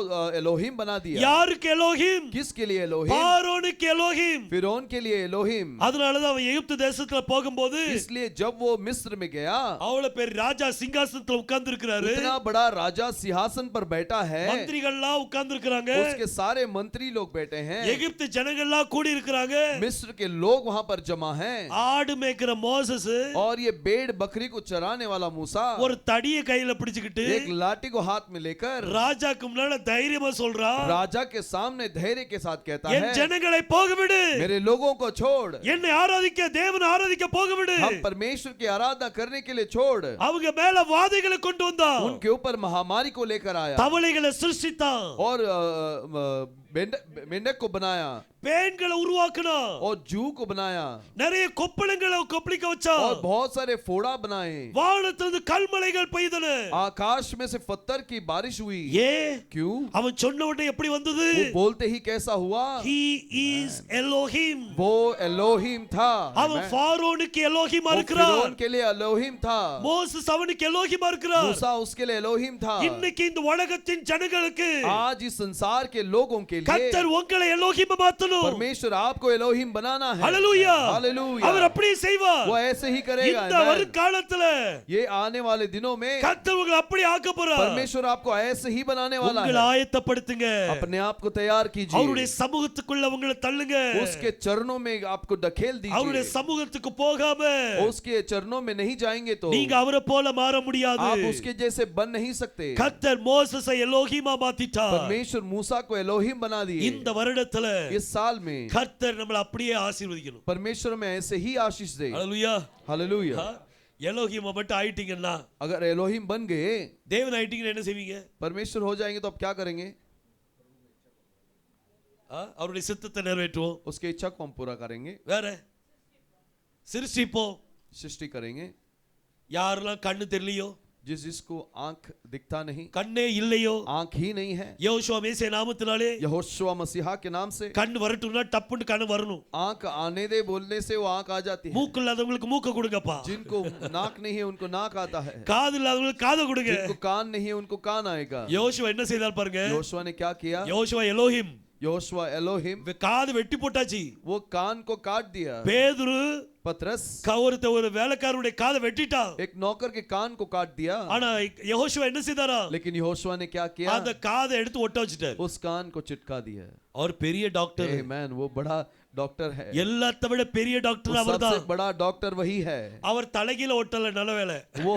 एलोहिम बना दिया.
யாருக்கு எலோஹிம்?
किसके लिए एलोहिम?
பார்வோனுக்கு எலோஹிம்.
फिरौन के लिए एलोहिम.
அதனால தான் அவன் எகிப்து தேசத்துல போகும்போது
इसलिए जब वो मिस्र में गया,
அவ்வளவு பேர் ராஜா சிங்காசனத்துல உட்கார்ந்து இருக்கிறாரு.
इतना बड़ा राजा सिंहासन पर बैठा है,
மந்திரிகள்லாம் உட்கார்ந்து இருக்காங்க,
उसके सारे मंत्री लोग बैठे हैं,
எகிப்து ஜனங்கள்லாம் கூடி இருக்காங்க,
मिस्र के लोग वहां पर जमा हैं,
ஆடு மேய்க்கிற மோசேஸ்
और ये भेड़ बकरी को चराने वाला मूसा
ஒரு தடியை கையில பிடிச்சுக்கிட்டு
एक लाठी को हाथ में लेकर
ராஜாக்கு முன்னால தைரியமா சொல்றான்,
राजा के सामने धैर्य के साथ कहता
என்
है,
ஜனங்களை போக விடு,
मेरे लोगों को छोड़,
என்னை ஆராதிக்க தேவனை ஆராதிக்க போக விடு.
हम परमेश्वर की आराधना करने के लिए छोड़.
அவங்க மேல வாதைகளை கொண்டு வந்தான்,
उनके ऊपर महामारी को लेकर आया
தவளைகளை சிருஷ்டித்தான்,
और मेंढक को बनाया,
பேன்களை உருவாக்கினான்,
और जू को बनाया,
நிறைய கொப்பளங்களை கொப்பளிக்க வச்சான்,
और बहुत सारे फोड़ा बनाए.
வானத்திலிருந்து கல்மழைகள் பெய்தன.
आकाश में से पत्थर की बारिश हुई.
ஏ
क्यों?
அவன் சொன்ன உடனே எப்படி வந்தது?
वो बोलते ही कैसा हुआ?
He is Elohim.
वो एलोहिम था.
அவன் ஃபாரோனுக்கு எலோஹிமா
वो
இருக்கிறார்.
फिरौन के लिए एलोहिम था.
மோசேஸ் அவனுக்கு எலோஹிமா இருக்கிறார்.
मूसा उसके लिए एलोहिम था.
இன்னைக்கு இந்த உலகத்தின் ஜனங்களுக்கு
आज इस संसार के लोगों के लिए
கர்த்தர் உங்களை எலோஹிமா மாத்தணும்.
परमेश्वर आपको एलोहिम बनाना है.
ஹalleluya.
हालेलुया.
அவர் அப்படியே செய்வார்.
वो ऐसे ही करेगा.
இந்த வருகாலத்துல
ये आने वाले दिनों में
கர்த்தர் உங்களை அப்படியே ஆக்க போறார்.
परमेश्वर आपको ऐसे ही बनाने वाला
உங்களை
है.
ஆயத்தப்படுத்துங்க.
अपने आप को तैयार कीजिए.
அவருடைய சமூகத்துக்குள்ள உங்களை தள்ளுங்க.
उसके चरणों में आपको ढकेल
அவருடைய
दीजिए.
சமூகத்துக்கு போகாம
उसके चरणों में नहीं जाएंगे तो
நீங்க அவரை போல மாற முடியாது.
आप उसके जैसे बन नहीं सकते.
கர்த்தர் மோசேஸை எலோஹிமா மாத்திட்டார்.
परमेश्वर मूसा को एलोहिम बना दिए.
இந்த வருடத்துல
इस साल में
கர்த்தர் நம்மளை அப்படியே ஆசீர்வதிக்கணும்.
परमेश्वर में ऐसे ही आशीष दे.
ஹalleluya.
हालेलुया.
எலோஹிம் மட்டும் ஆயிட்டீங்கன்னா,
अगर एलोहिम बन गए,
தேவன் ஆயிட்டீங்கன்னா என்ன செய்வீங்க?
परमेश्वर हो जाएंगे तो आप क्या करेंगे?
அவருடைய சித்தத்தை நிறைவேற்றுவோம்.
उसके इच्छा को हम पूरा करेंगे,
வேற சிருஷ்டிப்போம்.
सृष्टि करेंगे।
யாரெல்லாம் கண்ணு தெரியலையோ,
जिसको आंख दिखता नहीं,
கண்ணே இல்லையோ,
आंख ही नहीं है,
யோசுவா மேசியா நாமத்தினாலே
यहोशुआ मसीहा के नाम से
கண் வரட்டும்னா டப்புன்னு கண்ணு வரணும்.
आंख आने दे बोलने से वो आंख आ जाती है।
மூக்கு இல்லாதவங்களுக்கு மூக்க கொடுங்கப்பா.
जिनको नाक नहीं है उनको नाक आता है,
காது இல்லாதவங்களுக்கு காது கொடுங்க.
जिनको कान नहीं है उनको कान आएगा।
யோசுவா என்ன செய்தார் பாருங்க.
योशुआ ने क्या किया?
யோசுவா எலோஹிம்,
योशुआ एलोहिम,
காது வெட்டி போட்டாச்சு.
वो कान को काट दिया।
பேதுரு
पतरस
ஒரு வேலைக்காரனுடைய காதை வெட்டிட்டான்.
एक नौकर के कान को काट दिया,
ஆனா யெகோஷுவா என்ன செய்தாரா?
लेकिन यहोशुआ ने क्या किया?
அந்த காதை எடுத்து ஒட்ட வச்சிட்டார்.
उस कान को चिटका दिया।
और பெரிய டாக்டர்,
आमेन, वो बड़ा डॉक्टर है,
எல்லாத்த விட பெரிய டாக்டர் அவர்தான்.
सबसे बड़ा डॉक्टर वही है।
அவர் தலைகீழ ஒட்டல, நல்ல வேளை.
वो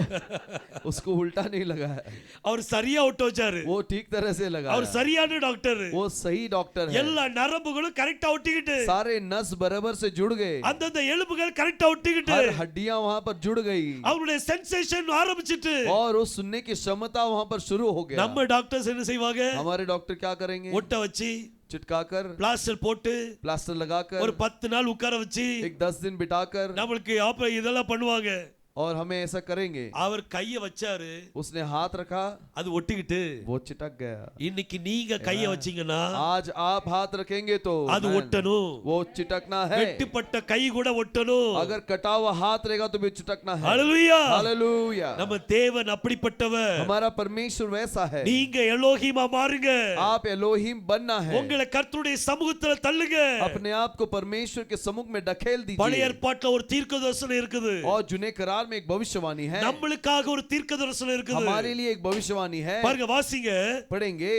उसको उल्टा नहीं लगा है,
அவர் சரியா ஒட்ட வச்சாரு.
वो ठीक तरह से लगा।
அவர் சரியான டாக்டர்.
वो सही डॉक्टर है।
எல்லா நரம்புகளும் கரெக்ட்டா ஒட்டிக்கிட்டு,
सारे नस बराबर से जुड़ गए,
அந்தந்த எலும்புகள் கரெக்ட்டா ஒட்டிக்கிட்டு,
हर हड्डियां वहां पर जुड़ गई,
அவருடைய சென்சேஷன் ஆரம்பிச்சிட்டு,
और उस सुनने की क्षमता वहां पर शुरू हो गया।
நம்ம டாக்டர்ஸ் என்ன செய்வாங்க?
हमारे डॉक्टर क्या करेंगे?
ஒட்ட வச்சு,
चिटकाकर,
பிளாஸ்டர் போட்டு,
प्लास्टर लगाकर,
ஒரு 10 நாள் உட்கார வச்சு,
एक 10 दिन बिठाकर,
நம்மளுக்கு இதெல்லாம் பண்ணுவாங்க.
और हमें ऐसा करेंगे।
அவர் கைய வச்சாரு,
उसने हाथ रखा,
அது ஒட்டிக்கிட்டு,
वो चिटक गया।
இன்னைக்கு நீங்க கைய வச்சீங்கன்னா,
आज आप हाथ रखेंगे तो
அது ஒட்டணும்.
वो चिटकना है।
வெட்டுப்பட்ட கை கூட ஒட்டணும்.
अगर कटा हुआ हाथ रहेगा तो भी चिटकना है।
ஹalleluya,
हालेलुया।
நம்ம தேவன் அப்படிப்பட்டவர்.
हमारा परमेश्वर वैसा है।
நீங்க எலோஹிமா மாறுங்க.
आप एलोहिम बनना है।
உங்களை கர்த்தருடைய சமூகத்துல தள்ளுங்க.
अपने आप को परमेश्वर के सम्मुख में ढकेल
பழைய
दीजिए।
ஏற்பாட்டுல ஒரு தீர்க்கதரிசனம் இருக்குது.
और जुने करार में एक भविष्यवाणी है,
நம்மளுக்காக ஒரு தீர்க்கதரிசனம் இருக்குது.
हमारे लिए एक भविष्यवाणी है।
பாருங்க, வாசிங்க.
पढ़ेंगे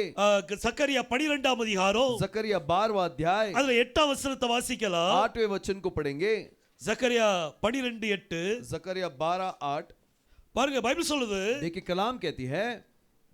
சக்கரியா 12ஆம் அதிகாரம்,
जकरिया 12वां अध्याय,
அதுல 8ஆம் வசனத்தை வாசிக்கலாம்.
8वें वचन को पढ़ेंगे।
சக்கரியா 12:8.
जकरिया 12:8।
பாருங்க, பைபிள் சொல்லுது,
देखिए कलाम कहती है,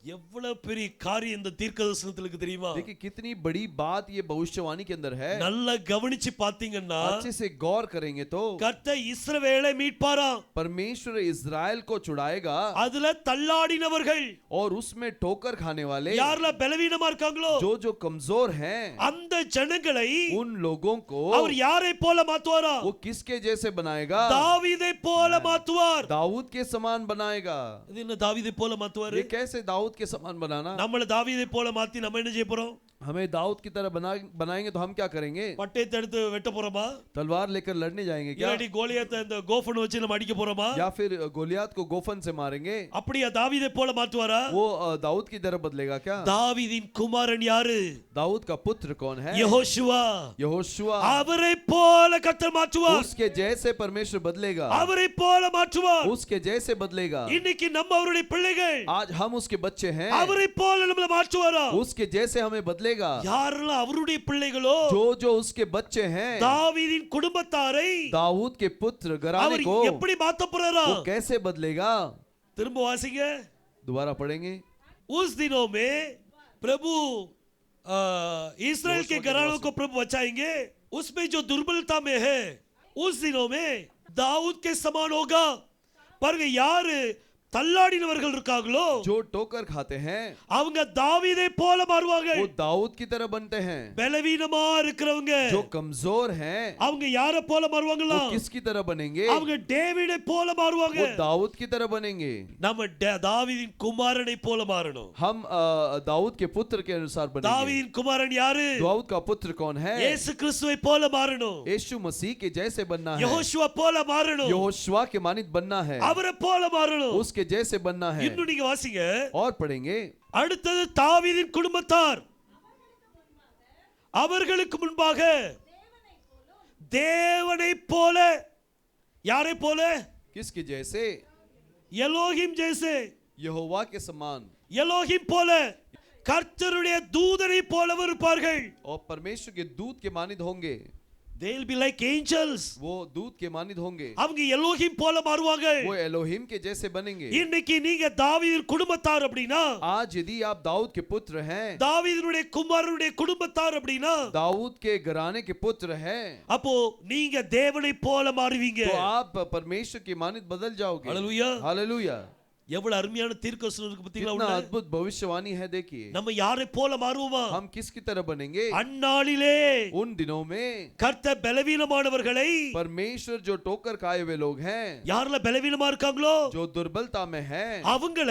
எவ்வளவு பெரிய காரியம் இந்த தீர்க்கதரிசனத்துல இருக்கு தெரியுமா?
देखिए कितनी बड़ी बात ये भविष्यवाणी के अंदर है।
நல்லா கவனிச்சு பாத்தீங்கன்னா,
अच्छे से गौर करेंगे तो
கர்த்தர் இஸ்ரவேலை மீட்பாராம்.
परमेश्वर इज़राइल को छुड़ाएगा,
அதுல தள்ளாடினவர்கள்,
और उसमें ठोकर खाने वाले,
யாரெல்லாம் பலவீனமா இருக்காங்களோ,
जो कमजोर हैं,
அந்த ஜனங்களை
उन लोगों को
அவர் யாரை போல மாத்துவாரா?
वो किसके जैसे बनाएगा?
தாவீதை போல மாத்துவார்.
दाऊद के समान बनाएगा।
இது என்ன தாவீதை போல மாத்துவாரு?
ये कैसे दाऊद के समान बनाना?
நம்மள தாவீதை போல மாத்தி நம்ம என்ன செய்ய போறோம்?
हमें दाऊद की तरह बनाएंगे तो हम क्या करेंगे?
பட்டயத்தை எடுத்து வெட்ட போறோமா?
तलवार लेकर लड़ने जाएंगे क्या?
இல்லாட்டி கோலியாத்தை இந்த கோஃபன் வச்சு நம்ம அடிக்க போறோமா?
या फिर गोलियात को गोफन से मारेंगे?
அப்படியே தாவீதை போல மாத்துவாரா?
वो दाऊद की तरह बदलेगा क्या?
தாவீதின் குமாரன் யாரு?
दाऊद का पुत्र कौन है?
யெகோஷுவா.
यहोशुआ।
அவரை போல கர்த்தர் மாற்றுவார்.
उसके जैसे परमेश्वर बदलेगा,
அவரை போல மாற்றுவார்.
उसके जैसे बदलेगा।
இன்னைக்கு நம்ம அவருடைய பிள்ளைகள்,
आज हम उसके बच्चे हैं,
அவரை போல நம்மள மாற்றுவாரா?
उसके जैसे हमें बदलेगा।
யாரெல்லாம் அவருடைய பிள்ளைகளோ,
जो उसके बच्चे हैं,
தாவீதின் குடும்பத்தாரை
दाऊद के पुत्र घराने
அவர்
को
எப்படி மாத்த போறாரா?
वो कैसे बदलेगा?
திரும்ப வாசிங்க.
दोबारा पढ़ेंगे।
उस दिनों में प्रभु इस्राएल के घरानों को प्रभु बचाएंगे, उसमें जो दुर्बलता में है, उस दिनों में दाऊद के समान होगा. பாருங்க, யாரு தள்ளாடினவர்கள் இருக்காங்களோ,
जो ठोकर खाते हैं,
அவங்க தாவீதை போல மாறுவாங்க.
वो दाऊद की तरह बनते हैं।
பலவீனமா இருக்கிறவங்க,
जो कमजोर हैं,
அவங்க யாரை போல மாறுவாங்களா?
वो किसकी तरह बनेंगे?
அவங்க டேவிடை போல மாறுவாங்க.
वो दाऊद की तरह बनेंगे।
நம்ம தாவீதின் குமாரனை போல மாறணும்.
हम दाऊद के पुत्र के अनुसार बनेंगे।
தாவீதின் குமாரன் யாரு?
दाऊद का पुत्र कौन है?
இயேசு கிறிஸ்துவை போல மாறணும்.
यीशु मसीह के जैसे बनना है।
யெகோஷுவா போல மாறணும்.
यहोशुआ के मानित बनना है।
அவரை போல மாறணும்.
उसके जैसे बनना है।
இன்னும் நீங்க வாசிங்க.
और पढ़ेंगे।
அடுத்தது தாவீதின் குடும்பத்தார், அவர்களுக்கு முன்பாக தேவனை போல, யாரை போல?
किसके जैसे?
எலோஹிம் ஜெய்சே,
यहोवा के समान।
எலோஹிம் போல, கர்த்தருடைய தூதனை போலவும் இருப்பார்கள்.
और परमेश्वर के दूत के मानित होंगे।
they'll be like angels.
वो दूत के मानित होंगे,
அவங்க எலோஹிம் போல மாறுவாங்க.
वो एलोहिम के जैसे बनेंगे।
இன்னைக்கு நீங்க தாவீது குடும்பத்தார் அப்படினா,
आज यदि आप दाऊद के पुत्र हैं,
தாவீதுடைய குமாரனுடைய குடும்பத்தார் அப்படினா,
दाऊद के घराने के पुत्र हैं,
அப்போ நீங்க தேவனை போல மாறுவீங்க.
तो आप परमेश्वर की मानित बदल जाओगे।
Hallelujah,
hallelujah.
எவ்வளவு அருமையான தீர்க்கதரிசனம் இருக்கு பாத்தீங்களா?
कितना अद्भुत भविष्यवाणी है, देखिए
நம்ம யாரை போல மாறுவோமா?
हम किसकी तरह बनेंगे?
அந்நாளிலே
उन दिनों में
கர்த்தர் பலவீனமானவர்களை,
परमेश्वर जो टोकर खाए हुए लोग हैं,
யாரெல்லாம் பலவீனமா இருக்காங்களோ
जो दुर्बलता में हैं,
அவங்கள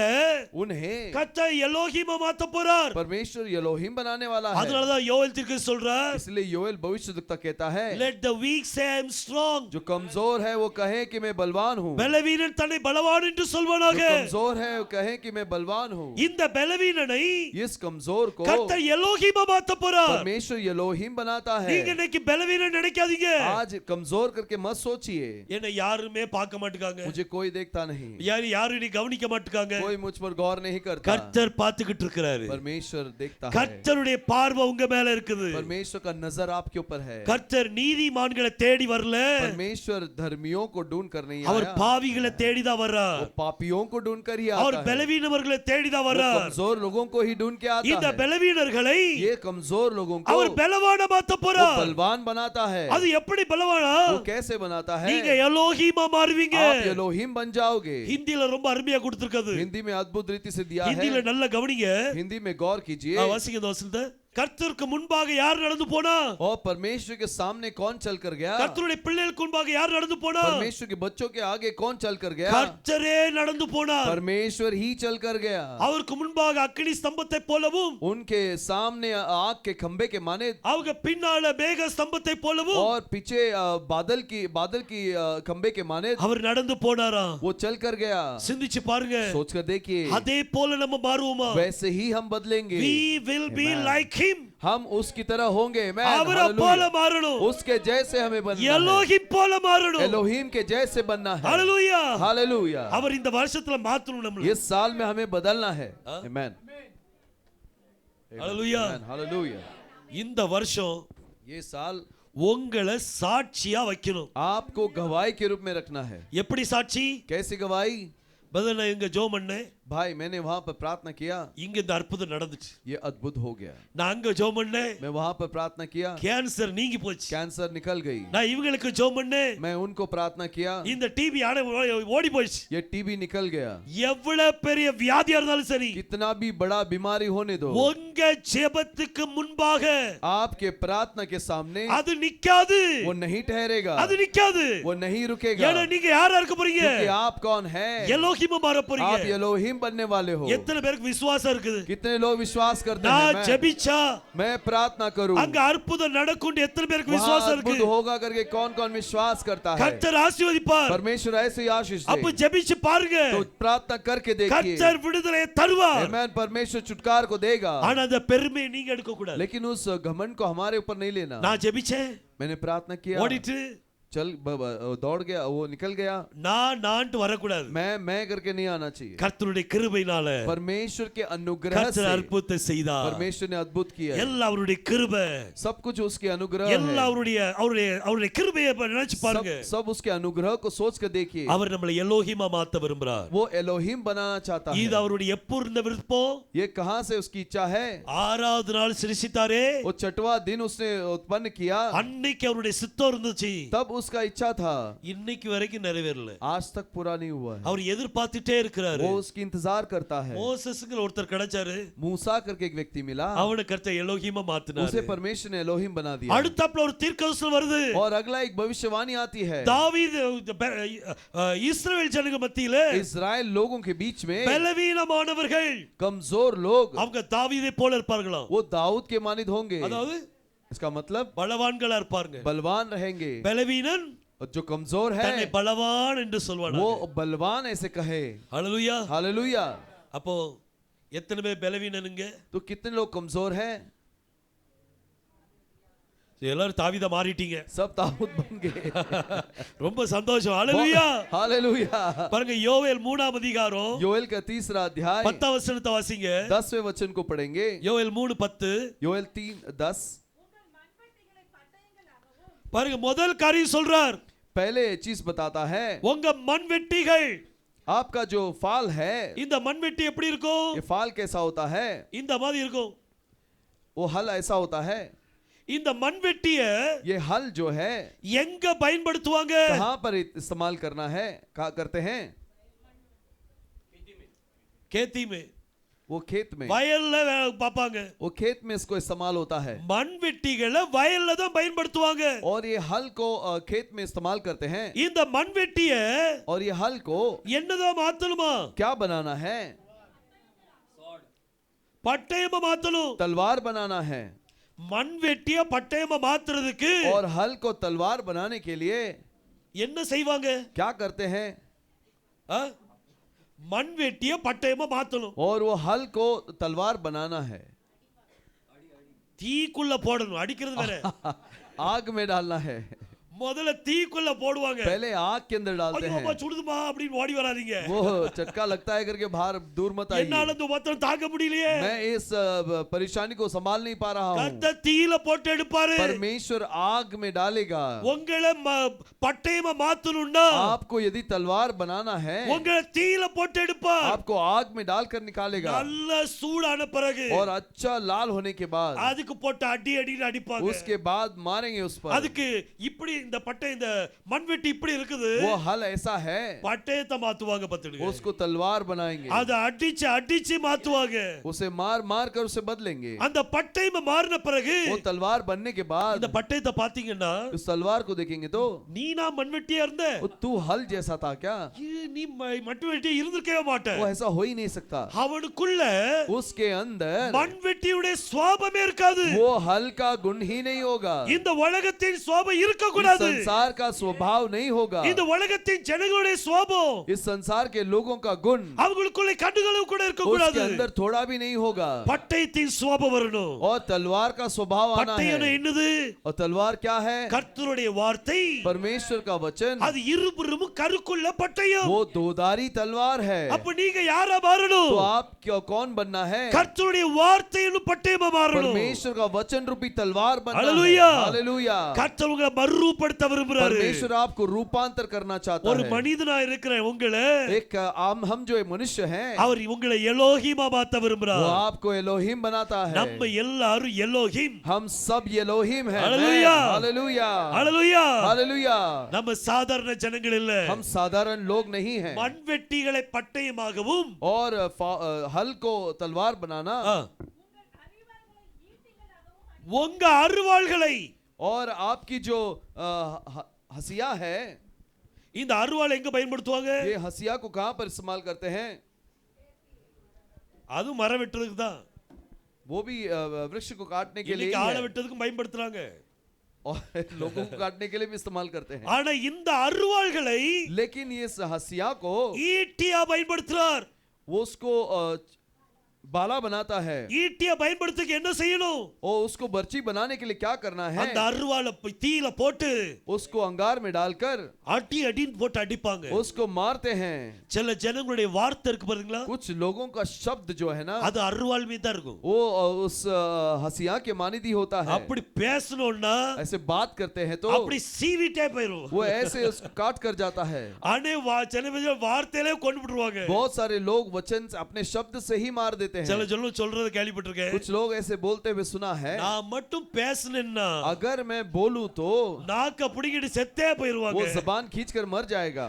उन्हें
கர்த்தர் எலோஹிமா மாத்த போறார்.
परमेश्वर एलोहिम बनाने वाला है।
அதனாலதான் யோவேல் தீர்க்கதரிசி சொல்றார்,
इसलिए योएल भविष्यद्वक्ता कहता है,
let the weak say I am strong.
जो कमजोर है वो कहे कि मैं बलवान हूँ,
பலவீனன் தன்னை பலவான் என்று
जो
சொல்வானாக.
कमजोर है वो कहे कि मैं बलवान हूँ।
இந்த பலவீனனை
इस कमजोर को
கர்த்தர் எலோஹிமா மாத்த போறார்.
परमेश्वर एलोहिम बनाता है।
நீங்க இன்னைக்கு பலவீனன் நினைக்காதீங்க.
आज कमजोर करके मत सोचिए,
என்னை யாருமே பார்க்க மாட்டாங்க,
मुझे कोई देखता नहीं,
யாரும் நீ கவனிக்க மாட்டாங்க.
कोई मुझ पर गौर नहीं करता,
கர்த்தர் பார்த்துக்கிட்டு இருக்கிறாரு.
परमेश्वर देखता है।
கர்த்தருடைய பார்வை உங்க மேல இருக்குது.
परमेश्वर का नजर आपके ऊपर है।
கர்த்தர் நீதிமான்களை தேடி வரல,
परमेश्वर धर्मियों को ढूंढ कर नहीं
அவர்
आया,
பாவிகளை தேடி தான்
वो
வர்றார்.
पापियों को ढूंढ कर ही
அவர்
आता है,
பலவீனவர்களை தேடி தான்
वो
வர்றார்.
कमजोर लोगों को ही ढूंढ के
இந்த
आता है।
பலவீனர்களை
ये कमजोर लोगों को
அவர் பலவான மாத்த
वो
போறார்.
बलवान बनाता है।
அது எப்படி பலவானா?
वो कैसे बनाता है?
நீங்க எலோஹிமா மாறுவீங்க.
आप एलोहिम बन जाओगे।
ஹிந்தில ரொம்ப அருமையா கொடுத்திருக்கிறது.
हिंदी में अद्भुत रीति से दिया है,
ஹிந்தில நல்ல கவனிங்க.
हिंदी में गौर कीजिए।
வாசிங்க இந்த வசனத்தை. கர்த்தருக்கு முன்பாக யார் நடந்து போனா?
और परमेश्वर के सामने कौन चल कर गया?
கர்த்தருடைய பிள்ளைகளுக்கு முன்பாக யார் நடந்து போனா?
परमेश्वर के बच्चों के आगे कौन चल कर गया?
கர்த்தரே நடந்து போனார்.
परमेश्वर ही चल कर गया।
அவருக்கு முன்பாக அக்கினி ஸ்தம்பத்தை போலவும்,
उनके सामने आग के खंबे के माने,
அவங்க பின்னால மேக ஸ்தம்பத்தை போலவும்
और पीछे बादल की खंबे के माने
அவர் நடந்து போனாராம்.
वो चल कर गया।
சிந்திச்சு பாருங்க.
सोच कर देखिए,
அதே போல நம்ம மாறுவோமா?
वैसे ही हम बदलेंगे।
We will be like him.
हम उसकी तरह होंगे।
அவரை போல மாறணும்.
उसके जैसे हमें बनना है।
எலோஹிம் போல மாறணும்.
एलोहिम के जैसे बनना है।
ஹalleluya.
हालेलुया।
அவர் இந்த வருஷத்துல மாத்தணும் நம்மள.
इस साल में हमें बदलना है। आमेन।
ஹalleluya.
हालेलुया।
இந்த வருஷம்
ये साल
உங்களை சாட்சியா வைக்கணும்.
आपको गवाही के रूप में रखना है।
எப்படி சாட்சி?
कैसी गवाही?
பதில் இங்க ஜெபம் பண்ணேன்.
भाई मैंने वहां पर प्रार्थना किया,
இங்க இந்த அற்புதம் நடந்துச்சு.
ये अद्भुत हो गया।
நான் அங்க ஜெபம் பண்ணேன்.
मैं वहां पर प्रार्थना किया,
கேன்சர் நீங்கி போச்சு.
कैंसर निकल गई।
நான் இவங்களுக்கு ஜெபம் பண்ணேன்.
मैं उनको प्रार्थना किया,
இந்த டிபி ஓடி போயிடுச்சு.
ये टीबी निकल गया।
எவ்வளவு பெரிய வியாதியா இருந்தாலும் சரி,
कितना भी बड़ा बीमारी होने दो,
உங்க ஜெபத்துக்கு முன்பாக
आपके प्रार्थना के सामने
அது நிக்காது.
वो नहीं ठहरेगा,
அது நிக்காது.
वो नहीं रुकेगा।
ஏன்னா நீங்க யாரா இருக்க போறீங்க?
क्योंकि आप कौन है?
எலோஹிமா மாற
आप
போறீங்க.
एलोहिम बनने वाले हो।
எத்தனை பேருக்கு விசுவாசம் இருக்குது?
कितने लोग विश्वास करते
நான்
हैं?
ஜெபிச்சா
मैं प्रार्थना करूं,
அங்க அற்புதம் நடக்கும் எத்தனை பேருக்கு
वहां
விசுவாசம் இருக்கு?
अद्भुत होगा करके कौन कौन विश्वास करता है?
கர்த்தர் ஆசீர்வதிப்பார்.
परमेश्वर ऐसे ही आशीष
அப்ப
दे।
ஜெபிச்சு பாருங்க.
तो प्रार्थना करके देखिए,
கர்த்தர் விடுதலை தருவார்.
आमेन। परमेश्वर छुटकार को देगा,
ஆனா அந்த பெருமையை நீங்க எடுக்க கூடாது.
लेकिन उस घमंड को हमारे ऊपर नहीं लेना।
நான் ஜெபிச்சேன்,
मैंने प्रार्थना किया,
ஓடிட்டு
चल दौड़ गया, वो निकल गया,
நான்ட்டு வரக்கூடாது.
मैं करके नहीं आना चाहिए।
கர்த்தருடைய கிருபையினால
परमेश्वर के अनुग्रह
கர்த்தர்
से
அற்புதத்தை செய்தார்.
परमेश्वर ने अद्भुत किया है।
எல்லாம் அவருடைய கிருபை,
सब कुछ उसके अनुग्रह है।
எல்லாம் அவருடைய கிருபையை நினைச்சு பாருங்க.
सब उसके अनुग्रह को सोच कर देखिए।
அவர் நம்மளை எலோஹிமா மாத்த விரும்புறார்.
वो एलोहिम बनाना चाहता है।
இது அவருடைய எப்போ இருந்த விருப்பம்?
ये कहां से उसकी इच्छा है?
ஆறாவது நாள் சிருஷ்டித்தாரே,
वो 6वां दिन उसने उत्पन्न किया,
அன்னைக்கு அவருடைய சித்தம் இருந்துச்சு.
तब उसका इच्छा था।
இன்னைக்கு வரைக்கும் நிறைவேறல.
आज तक पूरा नहीं हुआ है।
அவர் எதிர்பார்த்துட்டே இருக்கிறாரு.
वो उसकी इंतजार करता है।
மோசஸ்ங்கிற ஒருத்தர் கிடைச்சாரு.
मूसा करके एक व्यक्ति मिला,
அவனை கர்த்தர் எலோஹிமா மாத்தினாரு.
उसे परमेश्वर ने एलोहिम बना दिया।
அடுத்தப்பல ஒரு தீர்க்கதரிசனம் வருது.
और अगला एक भविष्यवाणी आती है।
தாவீது இஸ்ரவேல் ஜனங்க மத்தியில
इस्राएल लोगों के बीच में
பலவீனமானவர்கள்,
कमजोर लोग,
அவங்க தாவீதை போல இருப்பார்களாம்.
वो दाऊद के मानित होंगे।
அதாவது
इसका मतलब
பலவான்களா இருப்பாங்க.
बलवान रहेंगे।
பலவீனன்
और जो कमजोर
தன்னை
है
பலவான் என்று சொல்வானாக.
वो बलवान ऐसे कहे।
ஹalleluya.
हालेलुया।
அப்போ எத்தனை பேர் பலவீனனுங்க?
तो कितने लोग कमजोर हैं?
எல்லாரும் தாவீதா மாறிட்டீங்க.
सब दाऊद बन गए।
ரொம்ப சந்தோஷம். ஹalleluya.
हालेलुया।
பாருங்க யோவேல் 3ஆம் அதிகாரம்
योएल का 3रा अध्याय
10ஆம் வசனத்தை வாசிங்க.
10वें वचन को पढ़ेंगे।
யோவேல் 3:10.
योएल 3:10।
பாருங்க முதல் காரியம் சொல்றார்,
पहले चीज बताता है
உங்க மண்வெட்டிகள்,
आपका जो फाल है,
இந்த மண்வெட்டி எப்படி இருக்கும்?
ये फाल कैसा होता है?
இந்த மாதிரி இருக்கும்.
वो हल ऐसा होता है।
இந்த மண்வெட்டிய
ये हल जो है
எங்க பயன்படுத்துவாங்க?
कहां पर इस्तेमाल करना है, कहा करते हैं?
खेती में,
वो खेत में,
வயல்ல பாப்பாங்க.
वो खेत में इसको इस्तेमाल होता है।
மண்வெட்டிகளை வயல்ல தான் பயன்படுத்துவாங்க.
और ये हल को खेत में इस्तेमाल करते हैं।
இந்த மண்வெட்டிய
और ये हल को
என்னதான் மாத்தணுமா?
क्या बनाना है?
பட்டயமா மாத்தணும்.
तलवार बनाना है।
மண்வெட்டிய பட்டயமா மாத்துறதுக்கு
और हल को तलवार बनाने के लिए
என்ன செய்வாங்க?
क्या करते हैं?
மண்வெட்டிய பட்டயமா மாத்தணும்.
और वो हल को तलवार बनाना है।
தீக்குள்ள போடணும், அடிக்கிறது வேற.
आग में डालना है।
முதல்ல தீக்குள்ள போடுவாங்க.
पहले आग के अंदर डालते
ஐயோ
हैं।
அம்மா சுடுதுமா அப்படின்னு ஓடி வராதீங்க.
वो चटका लगता है करके बाहर दूर मत आइए।
என்னால இந்த வத்தம் தாங்க முடியலையே.
मैं इस परेशानी को संभाल नहीं पा रहा हूँ।
கர்த்தர் தீயில போட்டு எடுப்பாரு.
परमेश्वर आग में डालेगा।
உங்களை பட்டயமா மாத்தணும்னா,
आपको यदि तलवार बनाना है,
உங்களை தீயில போட்டு எடுப்பார்.
आपको आग में डालकर निकालेगा।
நல்ல சூடான பிறகு
और अच्छा लाल होने के बाद
அதுக்கு போட்டு அடி அடின்னு அடிப்பாங்க.
उसके बाद मारेंगे उस पर।
அதுக்கு இப்படி இந்த பட்டை இந்த மண்வெட்டி இப்படி இருக்குது.
वो हल ऐसा है,
பட்டயத்தை மாத்துவாங்க பத்துடுங்க.
उसको तलवार बनाएंगे।
அதை அடிச்சு அடிச்சு மாத்துவாங்க.
उसे मार मार कर उसे बदलेंगे।
அந்த பட்டயம் மாறின பிறகு
वो तलवार बनने के बाद
இந்த பட்டயத்தை பாத்தீங்கன்னா,
उस तलवार को देखेंगे तो
நீ நான் மண்வெட்டியா இருந்த,
तू हल जैसा था क्या?
நீ மண்வெட்டியா இருந்திருக்கவே மாட்ட.
वो ऐसा हो ही नहीं सकता।
அவனுக்குள்ள
उसके अंदर
மண்வெட்டியுடைய சுவாபமே இருக்காது.
वो हल का गुण ही नहीं होगा।
இந்த உலகத்தின் சுவாபம் இருக்க கூடாது.
संसार का स्वभाव नहीं होगा।
இந்த உலகத்தின் ஜனங்களுடைய சுவாபம்,
इस संसार के लोगों का गुण
அவங்களுக்குள்ள கண்டுகளும் கூட இருக்க
उसके
கூடாது.
अंदर थोड़ा भी नहीं होगा।
பட்டயத்தின் சுவாபம் வரணும்.
और तलवार का स्वभाव आना
பட்டயம்
है।
என்னது?
और तलवार क्या है?
கர்த்தருடைய வார்த்தை,
परमेश्वर का वचन।
அது இருபுறமும் கருக்குள்ள பட்டயம்.
वो दोधारी तलवार है।
அப்ப நீங்க யாரா மாறணும்?
तो आप कौन बनना है?
கர்த்தருடைய வார்த்தையிலும் பட்டயமா மாறணும்.
परमेश्वर का वचन रूपी तलवार बनना है।
हालेलुया।
हालेलुया।
கர்த்தர் உங்களை மறுரூபப்படுத்த விரும்புறாரு.
परमेश्वर आपको रूपांतर करना चाहता
ஒரு
है।
மனிதனா இருக்கிற உங்களை
एक हम जो मनुष्य हैं,
அவர் உங்களை எலோஹிமா மாத்த
वो
விரும்புறார்.
आपको एलोहिम बनाता है।
நம்ம எல்லாரும் எலோஹிம்.
हम सब एलोहिम हैं।
हालेलुया।
हालेलुया।
ஹalleluya.
हालेलुया।
நம்ம சாதாரண ஜனங்கள் இல்ல.
हम साधारण लोग नहीं हैं।
மண்வெட்டிகளை பட்டயமாகவும்
और हल को तलवार बनाना,
உங்க அருவாள்களை,
और आपकी जो हसिया है,
இந்த அருவாள் எங்க பயன்படுத்துவாங்க?
ये हसिया को कहां पर इस्तेमाल करते हैं?
அது மரம் வெட்டுறதுக்கு தான்.
वो भी वृक्ष को काटने के लिए
இன்னைக்கு
ही
ஆளை
है।
வெட்டுறதுக்கும் பயன்படுத்துறாங்க.
और लोगों को काटने के लिए भी इस्तेमाल करते हैं।
ஆனா இந்த அருவாள்களை
लेकिन ये हसिया को
ஈட்டியா பயன்படுத்துறார்.
वो उसको बाला बनाता है।
ஈட்டியா பயன்படுத்துக்கு என்ன செய்யணும்?
और उसको बर्ची बनाने के लिए क्या करना है?
அந்த அருவாளை தீயில போட்டு
उसको अंगार में डालकर
அடி அடின்னு போட்டு அடிப்பாங்க.
उसको मारते हैं।
சில ஜனங்களுடைய வார்த்தை இருக்கு பாருங்களா,
कुछ लोगों का शब्द जो है ना,
அது அருவாள் மீது தான் இருக்கும்.
वो उस हसिया के मानिदी होता है।
அப்படி பேசணும்னா
ऐसे बात करते हैं तो
அப்படி சீவிட்டே போயிரும்.
वो ऐसे उसको काट कर जाता है।
ஆனே சில பேர் வார்த்தையிலே கொண்டு விட்டுருவாங்க.
बहुत सारे लोग वचन अपने शब्द से ही मार देते हैं।
சில சொல்றத கேள்விப்பட்டிருக்கேன்.
कुछ लोग ऐसे बोलते हुए सुना है,
நான் மட்டும் பேசணும்னா
अगर मैं बोलूं तो
நாக்க புடிங்கிட்டு செத்தே போயிருவாங்க.
वो जबान खींचकर मर जाएगा।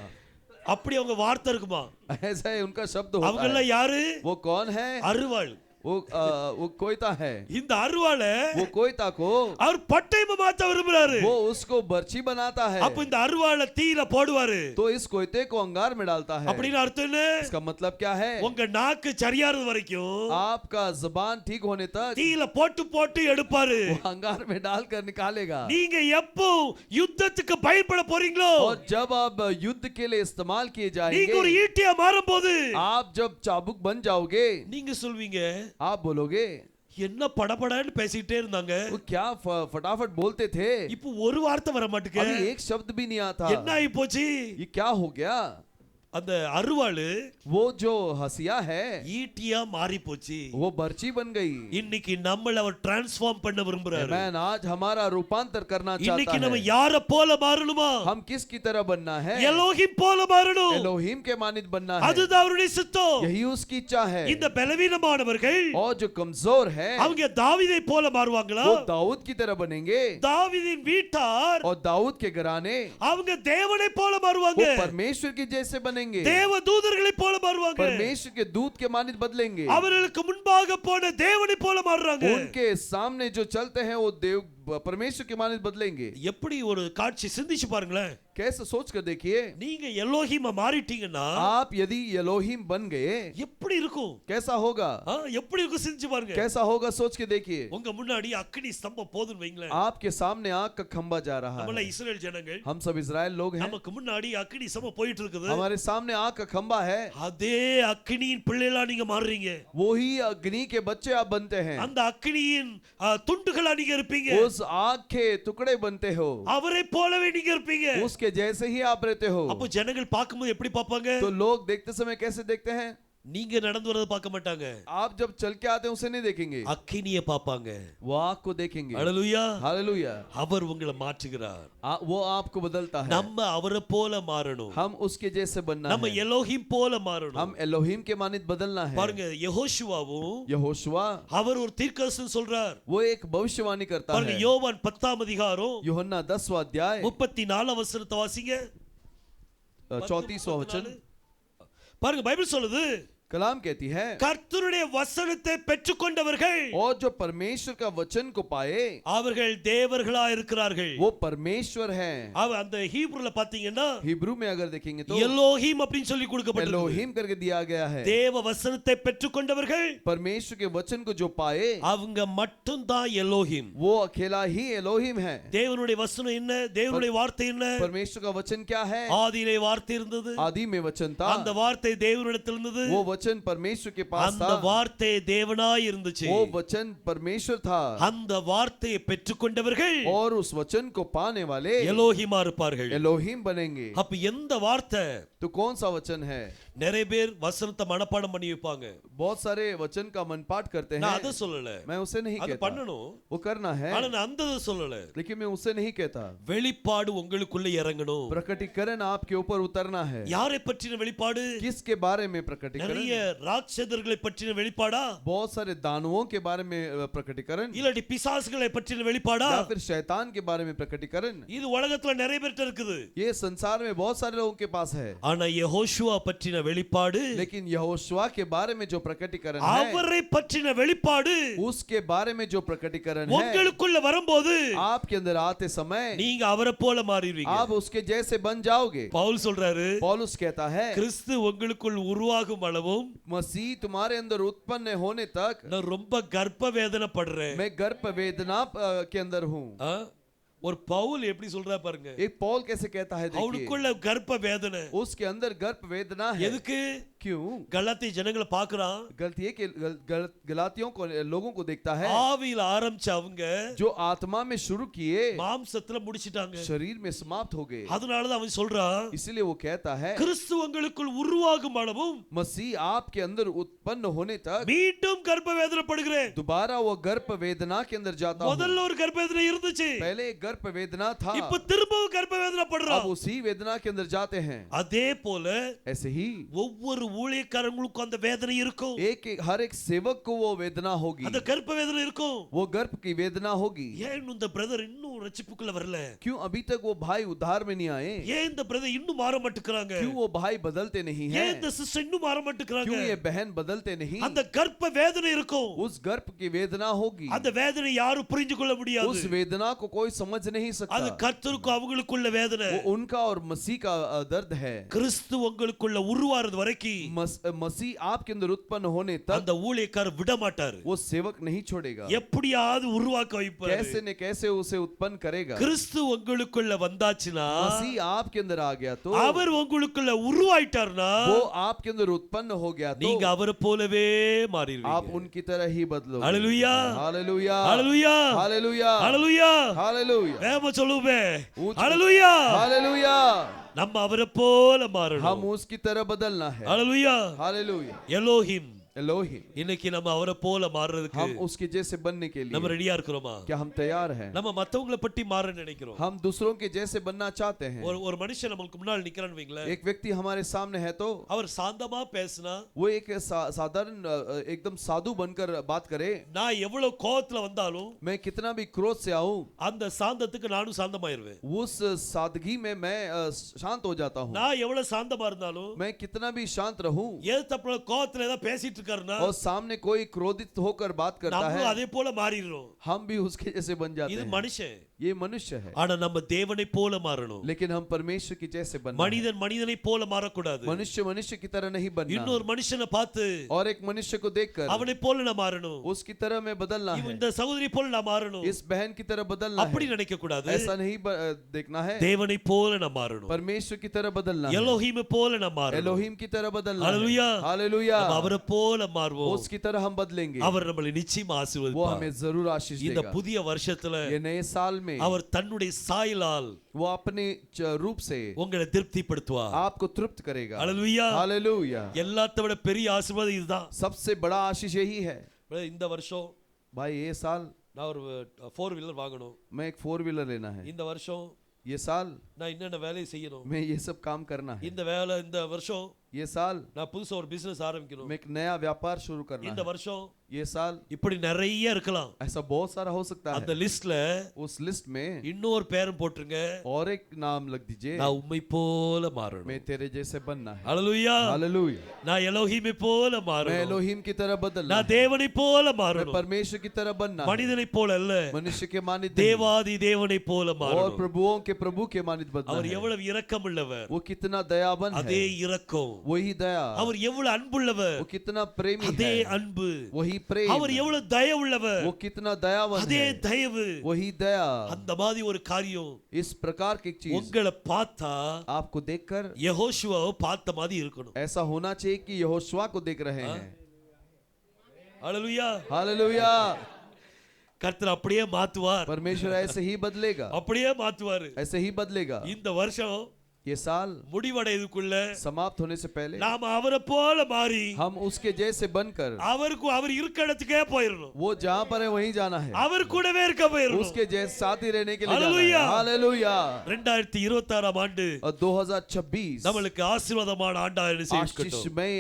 அப்படி அவங்க வார்த்தை இருக்குமா?
ऐसा है उनका शब्द होता
அவங்க
है।
எல்லாம் யாரு?
वो कौन है?
அருவாள்.
वो कोयता है।
இந்த அருவாளை
वो कोयता को
அவர் பட்டயமா மாத்த விரும்புறாரு.
वो उसको बर्ची बनाता है।
அப்ப இந்த அருவாளை தீயில போடுவாரு.
तो इस कोयते को अंगार में डालता है।
அப்படின்னு அர்த்தம் என்ன?
इसका मतलब क्या है?
உங்க நாக்கு சரியாறது வரைக்கும்
आपका जबान ठीक होने तक
தீயில போட்டு போட்டு எடுப்பாரு.
वो अंगार में डालकर निकालेगा।
நீங்க எப்போ யுத்தத்துக்கு பயப்பட போறீங்களோ,
और जब आप युद्ध के लिए इस्तेमाल किए
நீங்க ஒரு
जाएंगे,
ஈட்டியா மாறும்போது
आप जब चाबुक बन जाओगे,
நீங்க சொல்வீங்க,
आप बोलोगे
என்ன படபடன்னு பேசிட்டே இருந்தாங்க,
वो क्या फटाफट बोलते थे,
இப்போ ஒரு வார்த்தை வர மாட்டேங்குது,
अभी एक शब्द भी नहीं आता,
என்ன ஆயி போச்சு?
ये क्या हो गया?
அந்த அருவாளு
वो जो हसिया है
ஈட்டியா மாறி போச்சு.
वो बर्ची बन गई।
இன்னைக்கு நம்மள அவர் டிரான்ஸ்ஃபார்ம் பண்ண விரும்புறாரு.
मैन आज हमारा रूपांतर करना
இன்னைக்கு
चाहता
நம்ம
है।
யார போல மாறணுமா?
हम किसकी तरह बनना है?
எலோஹிம் போல மாறணும்.
एलोहिम के मानित बनना है।
அதுதான் அவருடைய சித்தம்.
यही उसकी इच्छा है।
இந்த பலவீனமானவர்கள்
और जो कमजोर है
அவங்க தாவீதை போல மாறுவாங்களா?
वो दाऊद की तरह बनेंगे।
தாவீதின் வீட்டார்
और दाऊद के घराने
அவங்க தேவனை போல
वो
மாறுவாங்க.
परमेश्वर की जैसे बनेंगे।
தேவ தூதர்களை போல மாறுவாங்க.
परमेश्वर के दूत के मानित बदलेंगे।
அவர்களுக்கு முன்பாக போன தேவனை போல மாறுறாங்க.
उनके सामने जो चलते हैं वो देव परमेश्वर के मानित बदलेंगे।
எப்படி ஒரு காட்சி சிந்திச்சு பாருங்களேன்.
कैसे सोच कर देखिए,
நீங்க எலோஹிம மாறிட்டீங்கன்னா
आप यदि एलोहिम बन गए
எப்படி இருக்கும்?
कैसा होगा?
எப்படி இருக்கும் சிந்திச்சு பாருங்க.
कैसा होगा सोच के देखिए।
உங்க முன்னாடி அக்கினி ஸ்தம்பம் போதுன்னு வைங்களேன்.
आपके सामने आग का खंबा जा रहा
நம்மள
है।
இஸ்ரவேல் ஜனங்கள்,
हम सब इजराइल लोग हैं।
நமக்கு முன்னாடி அக்கினி ஸ்தம்பம் போயிட்டு இருக்குது.
हमारे सामने आग का खंबा है।
அதே அக்கினியின் பிள்ளைகளா நீங்க மாறுறீங்க.
वही अग्नि के बच्चे आप बनते हैं।
அந்த அக்கினியின் துண்டுகளா நீங்க இருப்பீங்க.
उस आग के टुकड़े बनते हो।
அவரை போலவே நீங்க இருப்பீங்க.
उसके जैसे ही आप रहते हो।
அப்போ ஜனங்கள் பார்க்கும்போது எப்படி பார்ப்பாங்க?
तो लोग देखते समय कैसे देखते हैं?
நீங்க நடந்து வரத பார்க்க மாட்டாங்க.
आप जब चल के आते हैं उसे नहीं देखेंगे,
அக்கினியை பார்ப்பாங்க.
वो आग को देखेंगे।
ஹalleluya.
हालेलुया।
அவர் உங்களை மாற்றுகிறார்.
वो आपको बदलता है।
நம்ம அவரை போல மாறணும்.
हम उसके जैसे बनना
நம்ம
है।
எலோஹிம் போல மாறணும்.
हम एलोहिम के मानित बदलना है।
பாருங்க, யெகோஷுவாவும்
यहोशुआ
அவர் ஒரு தீர்க்கதரிசனம் சொல்றார்.
वो एक भविष्यवाणी करता
பாருங்க,
है।
யோவான் 10ஆம் அதிகாரம்
यूहन्ना 10वां अध्याय
34 வசனத்தை வாசிங்க.
34वां वचन।
பாருங்க, பைபிள் சொல்லுது,
कलाम कहती है,
கர்த்தருடைய வசனத்தை பெற்றுக்கொண்டவர்கள்
और जो परमेश्वर का वचन को पाए
அவர்கள் தேவர்களா இருக்கிறார்கள்.
वो परमेश्वर हैं।
அந்த ஹீப்ருல பாத்தீங்கன்னா
हिब्रू में अगर देखेंगे तो
எலோஹிம் அப்படின்னு சொல்லி கொடுக்கப்பட்டிருக்கு.
एलोहिम करके दिया गया है।
தேவ வசனத்தை பெற்றுக்கொண்டவர்கள்
परमेश्वर के वचन को जो पाए
அவங்க மட்டும் தான் எலோஹிம்.
वो अकेला ही एलोहिम है।
தேவனுடைய வசனம் என்ன? தேவனுடைய வார்த்தை என்ன?
परमेश्वर का वचन क्या है?
ஆதியிலே வார்த்தை இருந்தது.
आदि में वचन था।
அந்த வார்த்தை தேவனிடத்தில் இருந்தது.
वो वचन परमेश्वर के पास
அந்த
था।
வார்த்தை தேவனாய் இருந்துச்சு.
वो वचन परमेश्वर था।
அந்த வார்த்தையை பெற்றுக்கொண்டவர்கள்
और उस वचन को पाने वाले
எலோஹிமா இருப்பார்கள்.
एलोहिम बनेंगे।
அப்ப எந்த வார்த்தை?
तो कौन सा वचन है?
நிறைய பேர் வசனத்தை மனப்பாடம் பண்ணி வைப்பாங்க.
बहुत सारे वचन का मनपाठ करते
நான்
हैं।
அத சொல்லல.
मैं उसे नहीं
அது
कहता।
பண்ணணும்.
वो करना है,
ஆனா நான் அந்த சொல்லல.
लेकिन मैं उसे नहीं कहता।
வெளிப்பாடு உங்களுக்குள்ள இறங்கணும்.
प्रकटीकरण आपके ऊपर उतरना है।
யாரை பற்றின வெளிப்பாடு?
किसके बारे में प्रकटीकरण?
நிறைய ராட்சதர்களை பற்றின வெளிப்பாடா?
बहुत सारे दानवों के बारे में प्रकटीकरण,
இல்லாட்டி பிசாசுகளை பற்றின வெளிப்பாடா?
या फिर शैतान के बारे में प्रकटीकरण।
இது உலகத்துல நிறைய பேர்ட்ட இருக்குது.
ये संसार में बहुत सारे लोगों के पास है।
ஆனா யெகோஷுவா பற்றின வெளிப்பாடு,
लेकिन यहोशुआ के बारे में जो प्रकटीकरण है,
அவரை பற்றின வெளிப்பாடு
उसके बारे में जो प्रकटीकरण है,
உங்களுக்குள்ள வரும்போது
आपके अंदर आते समय
நீங்க அவரை போல மாறிடுவீங்க.
आप उसके जैसे बन जाओगे।
பவுல் சொல்றாரு,
पौलुस कहता है,
கிறிஸ்து உங்களுக்குள் உருவாகும் அளவும்
मसीह तुम्हारे अंदर उत्पन्न होने तक
நான் ரொம்ப கர்ப்ப வேதனை படுறேன்.
मैं गर्भ वेदना के अंदर हूँ।
ஒரு பவுல் எப்படி சொல்றா பாருங்க.
एक पौल कैसे कहता है, देखिए,
அவனுக்குள்ள கர்ப்ப வேதனை.
उसके अंदर गर्भ वेदना है।
எதுக்கு?
क्यों?
கலாத்திய ஜனங்களை பார்க்கறான்.
गलती है कि गलातियों को, लोगों को देखता है
ஆவியில ஆரம்பிச்ச அவங்க
जो आत्मा में शुरू किए
மாம்சத்துல முடிச்சிட்டாங்க.
शरीर में समाप्त हो गए।
அதனால தான் அவன் சொல்றான்,
इसलिए वो कहता है,
கிறிஸ்து உங்களுக்குள் உருவாகும் அளவும்
मसीह आपके अंदर उत्पन्न होने तक
மீண்டும் கர்ப்ப வேதனை படுகிறேன்.
दोबारा वो गर्भ वेदना के अंदर जाता हूँ।
முதல்ல ஒரு கர்ப்ப வேதனை இருந்துச்சு,
पहले एक गर्भ वेदना था,
இப்ப திரும்பவும் கர்ப்ப வேதனை
अब
படுறான்.
उसी वेदना के अंदर जाते हैं।
அதே போல
ऐसे ही
ஒவ்வொரு ஊழியக்காரங்களுக்கும் அந்த வேதனை இருக்கும்.
हर एक सेवक को वो वेदना होगी,
அந்த கர்ப்ப வேதனை இருக்கும்.
वो गर्भ की वेदना होगी।
ஏன் இந்த பிரதர் இன்னும் ரட்சிப்புக்குள்ள வரல?
क्यों अभी तक वो भाई उद्धार में नहीं आए?
ஏன் இந்த பிரதர் இன்னும் மாற மாட்டேங்கறாங்க?
क्यों वो भाई बदलते नहीं हैं?
ஏன் இந்த சிஸ்டர் இன்னும் மாற மாட்டேங்கறாங்க?
क्यों ये बहन बदलते नहीं?
அந்த கர்ப்ப வேதனை இருக்கும்.
उस गर्भ की वेदना होगी।
அந்த வேதனை யாரும் புரிந்து கொள்ள முடியாது.
उस वेदना को कोई समझ नहीं सकता।
அது கர்த்தருக்கு அவங்களுக்குள்ள வேதனை.
वो उनका और मसीह का दर्द है।
கிறிஸ்து உங்களுக்குள்ள உருவாறது வரைக்கும்
मसीह आपके अंदर उत्पन्न होने तक
அந்த ஊழியக்காரர் விட மாட்டார்.
वो सेवक नहीं छोड़ेगा।
எப்படியாவது உருவாக்க வைப்பார்.
कैसे न कैसे उसे उत्पन्न करेगा।
கிறிஸ்து உங்களுக்குள்ள வந்தாச்சுனா,
मसीह आपके अंदर आ गया तो,
அவர் உங்களுக்குள்ள உருவாயிட்டார்னா,
वो आपके अंदर उत्पन्न हो गया तो
நீங்க அவரை போலவே மாறிடுவீங்க.
आप उनकी तरह ही बदलोगे।
हालेलुया,
हालेलुया,
हालेलुया,
हालेलुया,
हालेलुया,
हालेलुया।
வேகமா சொல்லுவே. हालेलुया,
हालेलुया।
நம்ம அவரை போல
हम
மாறணும்.
उसकी तरह बदलना है.
ஹalleluya.
हालेलुया.
எலோஹிம்.
एलोहिम.
இன்னைக்கு நம்ம அவரை போல மாறுறதுக்கு
हम उसके जैसे बनने के
நம்ம
लिए
ரெடியா இருக்கிறோமா?
क्या हम तैयार हैं?
நம்ம மத்தவங்கள பத்தி மாற நினைக்கிறோம்.
हम दूसरों के जैसे बनना चाहते हैं.
ஒரு மனுஷன் நமக்கு முன்னாடி நிக்கறான்னு வைங்களேன்.
एक व्यक्ति हमारे सामने है तो
அவர் சாந்தமா பேசினா,
वो एक साधारण एकदम साधु बनकर बात करे.
நான் எவ்வளவு கோவத்துல வந்தாலும்
मैं कितना भी क्रोध से आऊं,
அந்த சாந்தத்துக்கு நானும் சாந்தமாயிருவேன்.
उस सादगी में मैं शांत हो जाता हूं.
நான் எவ்வளவு சாந்தமா இருந்தாலும்
मैं कितना भी शांत रहूं,
ஏத்தப்பல கோவத்துல ஏதா பேசிட்டு இருக்காருன்னா
और सामने कोई क्रोधित होकर बात करता
நம்ம
है,
அதே போல மாறிடுறோம்.
हम भी उसके जैसे बन जाते
இது
हैं.
மனுஷன்.
ये मनुष्य है.
ஆனா நம்ம தேவனை போல மாறணும்.
लेकिन हम परमेश्वर की जैसे बनना है.
மனிதன் மனிதனை போல மாறக்கூடாது.
मनुष्य मनुष्य की तरह नहीं बनना.
இன்னொரு மனுஷனை பார்த்து
और एक मनुष्य को देखकर
அவனை போல நான் மாறணும்.
उसकी तरह में बदलना है.
இந்த சகோதரி போல நான் மாறணும்.
इस बहन की तरह बदलना
அப்படி
है.
நினைக்க கூடாது.
ऐसा नहीं देखना है.
தேவனை போல நான் மாறணும்.
परमेश्वर की तरह बदलना है.
எலோஹிம் போல நான் மாறணும்.
एलोहिम की तरह बदलना
हालेलुया.
है. हालेलुया.
நம்ம அவரை போல மாறுவோம்.
उसकी तरह हम बदलेंगे.
அவர் நம்மளை நிச்சயமா
वो
ஆசீர்வதிப்பார்.
हमें जरूर आशीष
இந்த
देगा.
புதிய வருஷத்துல
ये नए साल में
அவர் தன்னுடைய சாயலால்
वो अपने रूप से
உங்களை திருப்திப்படுத்துவார்.
आपको तृप्त करेगा.
ஹalleluya.
हालेलुया.
எல்லாத்த விட பெரிய ஆசீர்வாதம் இதுதான்.
सबसे बड़ा आशीष यही है.
இந்த வருஷம்
भाई ये साल
நான் ஒரு 4 வீலர் வாங்கணும்.
मैं एक 4 व्हीलर लेना है.
இந்த வருஷம்
ये साल
நான் என்னென்ன வேலையை செய்யணும்.
मैं ये सब काम करना है.
இந்த வருஷம்
ये साल
நான் புதுசா ஒரு பிசினஸ் ஆரம்பிக்கணும்.
मैं एक नया व्यापार शुरू करना
இந்த
है.
வருஷம்
ये साल
இப்படி நிறைய இருக்கலாம்.
ऐसा बहुत सारा हो सकता
அந்த
है.
லிஸ்ட்ல
उस लिस्ट में
இன்னொரு பேரும் போட்டுருங்க.
और एक नाम लग दीजिए.
நான் உம்மை போல மாறணும்.
मैं तेरे जैसे बनना है.
ஹalleluya.
हालेलुया.
நான் எலோஹிமை போல
मैं
மாறணும்.
एलोहिम की तरह बदलना
நான்
है.
தேவனை போல
मैं
மாறணும்.
परमेश्वर की तरह बनना है.
மனிதனை போல அல்ல,
मनुष्य के मानित नहीं.
தேவாதி தேவனை போல
और
மாறணும்.
प्रभुओं के प्रभु के मानित बनना
அவர்
है.
எவ்வளவு இரக்கமுள்ளவர்,
वो कितना दयावान
அதே
है.
இரக்கம்.
वही दया.
அவர் எவ்வளவு அன்புள்ளவர்,
वो कितना प्रेमी
அதே
है.
அன்பு.
वही प्रेम.
அவர் எவ்வளவு தயவுள்ளவர்,
वो कितना दयावान
அதே
है.
தயவு.
वही दया.
அந்த மாதிரி ஒரு காரியம்
इस प्रकार की चीज
உங்களை பார்த்தா
आपको देखकर
யெகோஷுவாவை பார்த்த மாதிரி இருக்கணும்.
ऐसा होना चाहिए कि यहोशुआ को देख रहे हैं.
ஹalleluya.
हालेलुया.
கர்த்தர் அப்படியே மாத்துவார்.
परमेश्वर ऐसे ही बदलेगा.
அப்படியே மாத்துவாரு.
ऐसे ही बदलेगा.
இந்த வருஷம்
ये साल
முடிவடையதுக்குள்ள
समाप्त होने से पहले
நாம அவரை போல மாறி
हम उसके जैसे बनकर
அவர் இருக்க இடத்துக்கே போயிரணும்.
वो जहाँ पर है वहीं जाना है.
அவர் கூடவே இருக்க போயிரணும்.
उसके जैसे साथ ही रहने के लिए जाना
हालेलुया.
है. हालेलुया.
2026 ஆண்டு
और 2026
நம்மளுக்கு ஆசீர்வாதமான ஆண்டா இருக்கட்டும்.
आशीषमय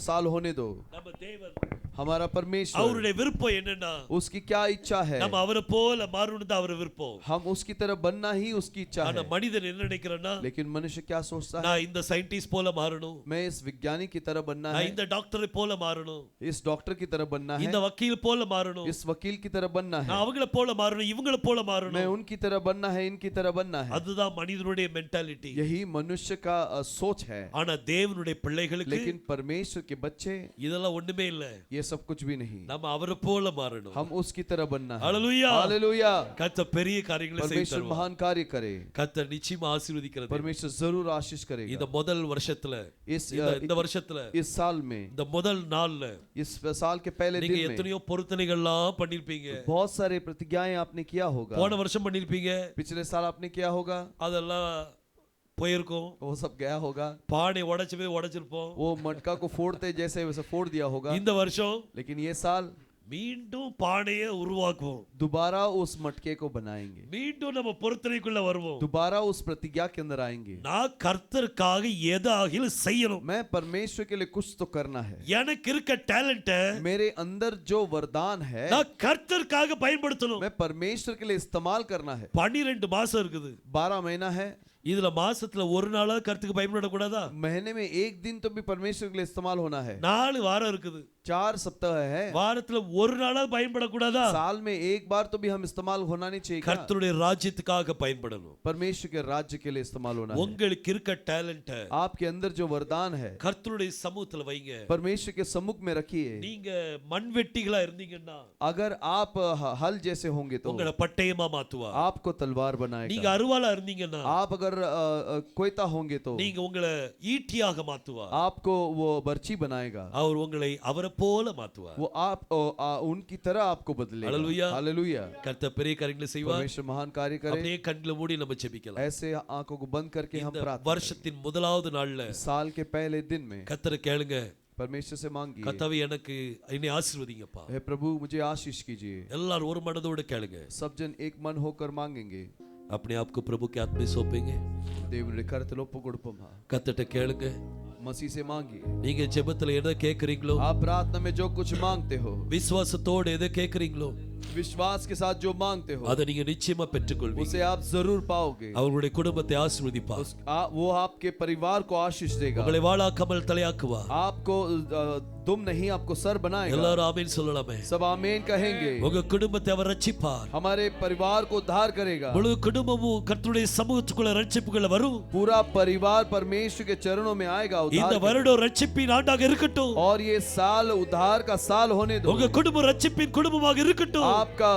साल होने दो.
நம்ம தேவன்
हमारा परमेश्वर
அவருடைய விருப்பம் என்னன்னா
उसकी क्या इच्छा है.
நம்ம அவரை போல மாறணும் தான் அவர் விருப்பம்.
हम उसकी तरह बनना ही उसकी इच्छा
ஆனா
है.
மனிதன் என்ன நினைக்கிறான்னா,
लेकिन मनुष्य क्या सोचता है.
நான் இந்த சயின்டிஸ்ட் போல மாறணும்,
मैं इस विज्ञानी की तरह बनना
நான்
है.
இந்த டாக்டரை போல மாறணும்,
इस डॉक्टर की तरह बनना है.
இந்த வக்கீல் போல மாறணும்,
इस वकील की तरह बनना है.
நான் அவங்கள போல மாறணும், இவங்கள போல
मैं
மாறணும்.
उनकी तरह बनना है, इनकी तरह बनना है.
அதுதான் மனிதனுடைய மென்டாலிட்டி.
यही मनुष्य का सोच है.
ஆனா தேவனுடைய பிள்ளைகளுக்கு
लेकिन परमेश्वर के बच्चे
இதெல்லாம் ஒண்ணுமே இல்ல.
ये सब कुछ भी नहीं.
நம்ம அவரை போல மாறணும்.
हम उसकी तरह बनना है.
ஹalleluya.
हालेलुया.
கர்த்தர் பெரிய காரியங்களை
परमेश्वर
செய்வார்.
महान कार्य करे.
கர்த்தர் நிச்சயமா ஆசீர்வதிக்கிறது.
परमेश्वर जरूर आशीष करेगा.
இந்த முதல் வருஷத்துல
इस
இந்த வருஷத்துல
इस साल में
இந்த முதல் நாள்ல
इस साल के पहले
நீங்க
दिन में
எத்தனையோ பொருத்தனைகள்லாம் பண்ணிருப்பீங்க.
बहुत सारे प्रतिज्ञाएं आपने किया होगा.
போன வருஷம் பண்ணிருப்பீங்க,
पिछले साल आपने किया होगा.
அதெல்லாம் போயிருக்கும்.
वो सब गया होगा.
பானை உடைச்சிருப்போம்.
वो मटका को फोड़ते जैसे वैसे फोड़ दिया होगा.
இந்த வருஷம்
लेकिन ये साल
மீண்டும் பானையை உருவாக்குவோம்.
दोबारा उस मटके को बनाएंगे.
மீண்டும் நம்ம பொருத்தனைக்குள்ள வருவோம்.
दोबारा उस प्रतिज्ञा के अंदर आएंगे.
நான் கர்த்தருக்காக ஏதாகிலும் செய்யணும்.
मैं परमेश्वर के लिए कुछ तो करना है.
எனக்கு இருக்க டேலண்ட
मेरे अंदर जो वरदान है
நான் கர்த்தருக்காக பயன்படுத்தணும்.
मैं परमेश्वर के लिए इस्तेमाल करना है.
12 மாசம் இருக்குது.
12 महीना है.
இதுல மாசத்துல ஒரு நாளா கர்த்தருக்கு பயன்பட கூடாதா?
महीने में एक दिन तो भी परमेश्वर के लिए इस्तेमाल होना है.
4 வாரம் இருக்குது.
4 सप्ताह है.
வாரத்துல ஒரு நாளா பயன்பட கூடாதா?
साल में एक बार तो भी हम इस्तेमाल होना नहीं चाहिए.
கர்த்தருடைய ராஜ்யத்துக்காக பயன்படணும்.
परमेश्वर के राज्य के लिए इस्तेमाल होना है.
உங்களுக்கு இருக்க டேலண்ட
आपके अंदर जो वरदान है
கர்த்தருடைய சமூகத்துல வைங்க.
परमेश्वर के सम्मुख में रखिए.
நீங்க மண்வெட்டிகளா இருந்தீங்கன்னா
अगर आप हल जैसे होंगे तो
உங்களை பட்டயமா மாத்துவா.
आपको तलवार बनाएगा.
நீங்க அருவாளா இருந்தீங்கன்னா
आप अगर कोयता होंगे तो
நீங்க உங்களை ஈட்டியாக மாத்துவா.
आपको वो बर्ची बनाएगा.
அவர் உங்களை அவரை போல மாத்துவார்.
वो आप उनकी तरह आपको बदलेगा.
हालेलुया.
हालेलुया.
கர்த்தர் பெரிய காரியங்களை செய்வார்.
परमेश्वर महान कार्य करे.
அப்படியே கண்களை மூடி நம்ம ஜெபிக்கலாம்.
ऐसे आंखों को बंद करके हम
இந்த
प्रार्थना
வருஷத்தின் முதலாவது நாள்ல
करें. साल के पहले दिन में
கர்த்தரை கேளுங்க.
परमेश्वर से मांगिए.
கர்த்தாவே எனக்கு என்னை ஆசீர்வதிங்கப்பா.
हे प्रभु मुझे आशीष कीजिए.
எல்லாரும் ஒரு மனதோடு கேளுங்க.
सब जन एक मन होकर मांगेंगे.
अपने आप को प्रभु के हाथ में सौंपेंगे.
దేవుని కర్తలో ఒప్పుకొడుపమా.
கர்த்தர்ட்ட கேளுங்க.
मसीह से मांगिए.
நீங்க ஜெபத்துல எதை கேக்குறீங்களோ,
आप प्रार्थना में जो कुछ मांगते हो,
விசுவாசத்தோடு எதை கேக்குறீங்களோ,
विश्वास के साथ जो मांगते हो,
அதை நீங்க நிச்சயமா பெற்றுக்கொள்வீங்க.
उसे आप जरूर पाओगे.
அவர்களுடைய குடும்பத்தை ஆசீர்வதிப்பார்.
वो आपके परिवार को आशीष देगा.
உங்களை வாளாக்காமல் தலையாக்குவார்.
आपको दुम नहीं, आपको सर बनाएगा.
எல்லாரும் ஆமென் சொல்லலாமே.
सब आमीन कहेंगे.
உங்க குடும்பத்தை அவர் ரட்சிப்பார்.
हमारे परिवार को उद्धार करेगा.
முழு குடும்பமும் கர்த்தருடைய சமூகத்துக்குள்ள ரட்சிப்புக்குள்ள வரும்.
पूरा परिवार परमेश्वर के चरणों में आएगा.
இந்த வருடம் ரட்சிப்பின் ஆண்டாக இருக்கட்டும்.
और ये साल उद्धार का साल होने दो.
உங்க குடும்பம் ரட்சிப்பின் குடும்பமாக இருக்கட்டும்.
आपका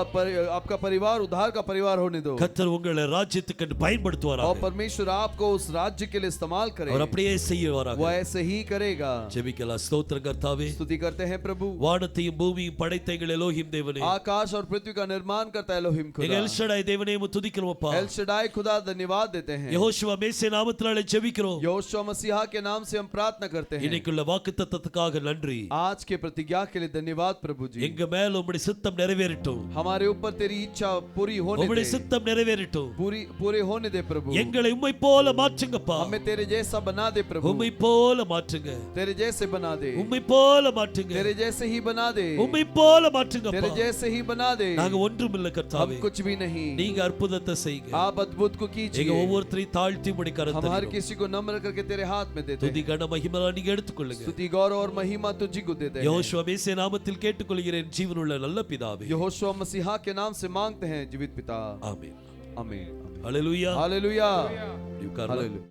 परिवार उद्धार का परिवार होने दो.
கர்த்தர் உங்களை ராஜ்யத்துக்கு பயன்படுத்துவாராக.
और परमेश्वर आपको उस राज्य के लिए इस्तेमाल करे.
அவர் அப்படியே செய்வாராக.
वो ऐसे ही करेगा.
ஜெபிக்கலாம். ஸ்தோத்திரம் கர்த்தாவே.
स्तुति करते हैं प्रभु.
வானத்தையும் பூமியையும் படைத்த எங்கள் எலோஹிம் தேவனே,
आकाश और पृथ्वी का निर्माण करता है एलोहिम खुदा.
எங்கள் எல் ஷடாய் தேவனே உம்மை துதிக்கிறோம் அப்பா.
एल शडाई खुदा धन्यवाद देते हैं.
யெகோவா மேசே நாமத்தினாலே ஜெபிக்கிறோம்.
यहोशुआ मसीहा के नाम से हम प्रार्थना करते हैं.
இன்னைக்குள்ள வாக்குத்தத்தத்துக்காக நன்றி.
आज के प्रतिज्ञा के लिए धन्यवाद प्रभु जी.
எங்க மேல உம்முடைய சித்தம் நிறைவேறட்டும்.
हमारे ऊपर तेरी इच्छा पूरी होने
உம்முடைய
दे.
சித்தம் நிறைவேறட்டும்.
पूरे होने दे प्रभु.
எங்களை உம்மை போல மாற்றுங்கப்பா.
हमें तेरे जैसा बना दे प्रभु.
உம்மை போல மாற்றுங்க.
तेरे जैसे बना दे.
உம்மை போல மாற்றுங்க.
तेरे जैसे ही बना दे.
உம்மை போல மாற்றுங்கப்பா.
तेरे जैसे ही बना दे.
நாங்க ஒன்றுமில்ல
हम
கர்த்தாவே.
कुछ भी नहीं.
நீங்க அற்புதத்தை செய்யுங்க.
आप अद्भुत को
எங்க
कीजिए.
ஒவ்வொருத்தரையும் தாழ்த்தி உம்முடைய
हम हर
கரத்தில்
किसी को नम्र करके तेरे हाथ में देते
துதி
हैं.
கன மகிமை நீங்க எடுத்துக்கொள்ளுங்க.
स्तुति गौरव और महिमा तुझी को देते हैं.
யெகோவா மேசே நாமத்தில் கேட்டுக்கொள்கிறேன் ஜீவனுள்ள நல்ல பிதாவே.
यहोशुआ मसीहा के नाम से मांगते हैं जीवित पिता.
ஆமென்.
आमीन.
ஹalleluya.
हालेलुया.
You can
hallelujah.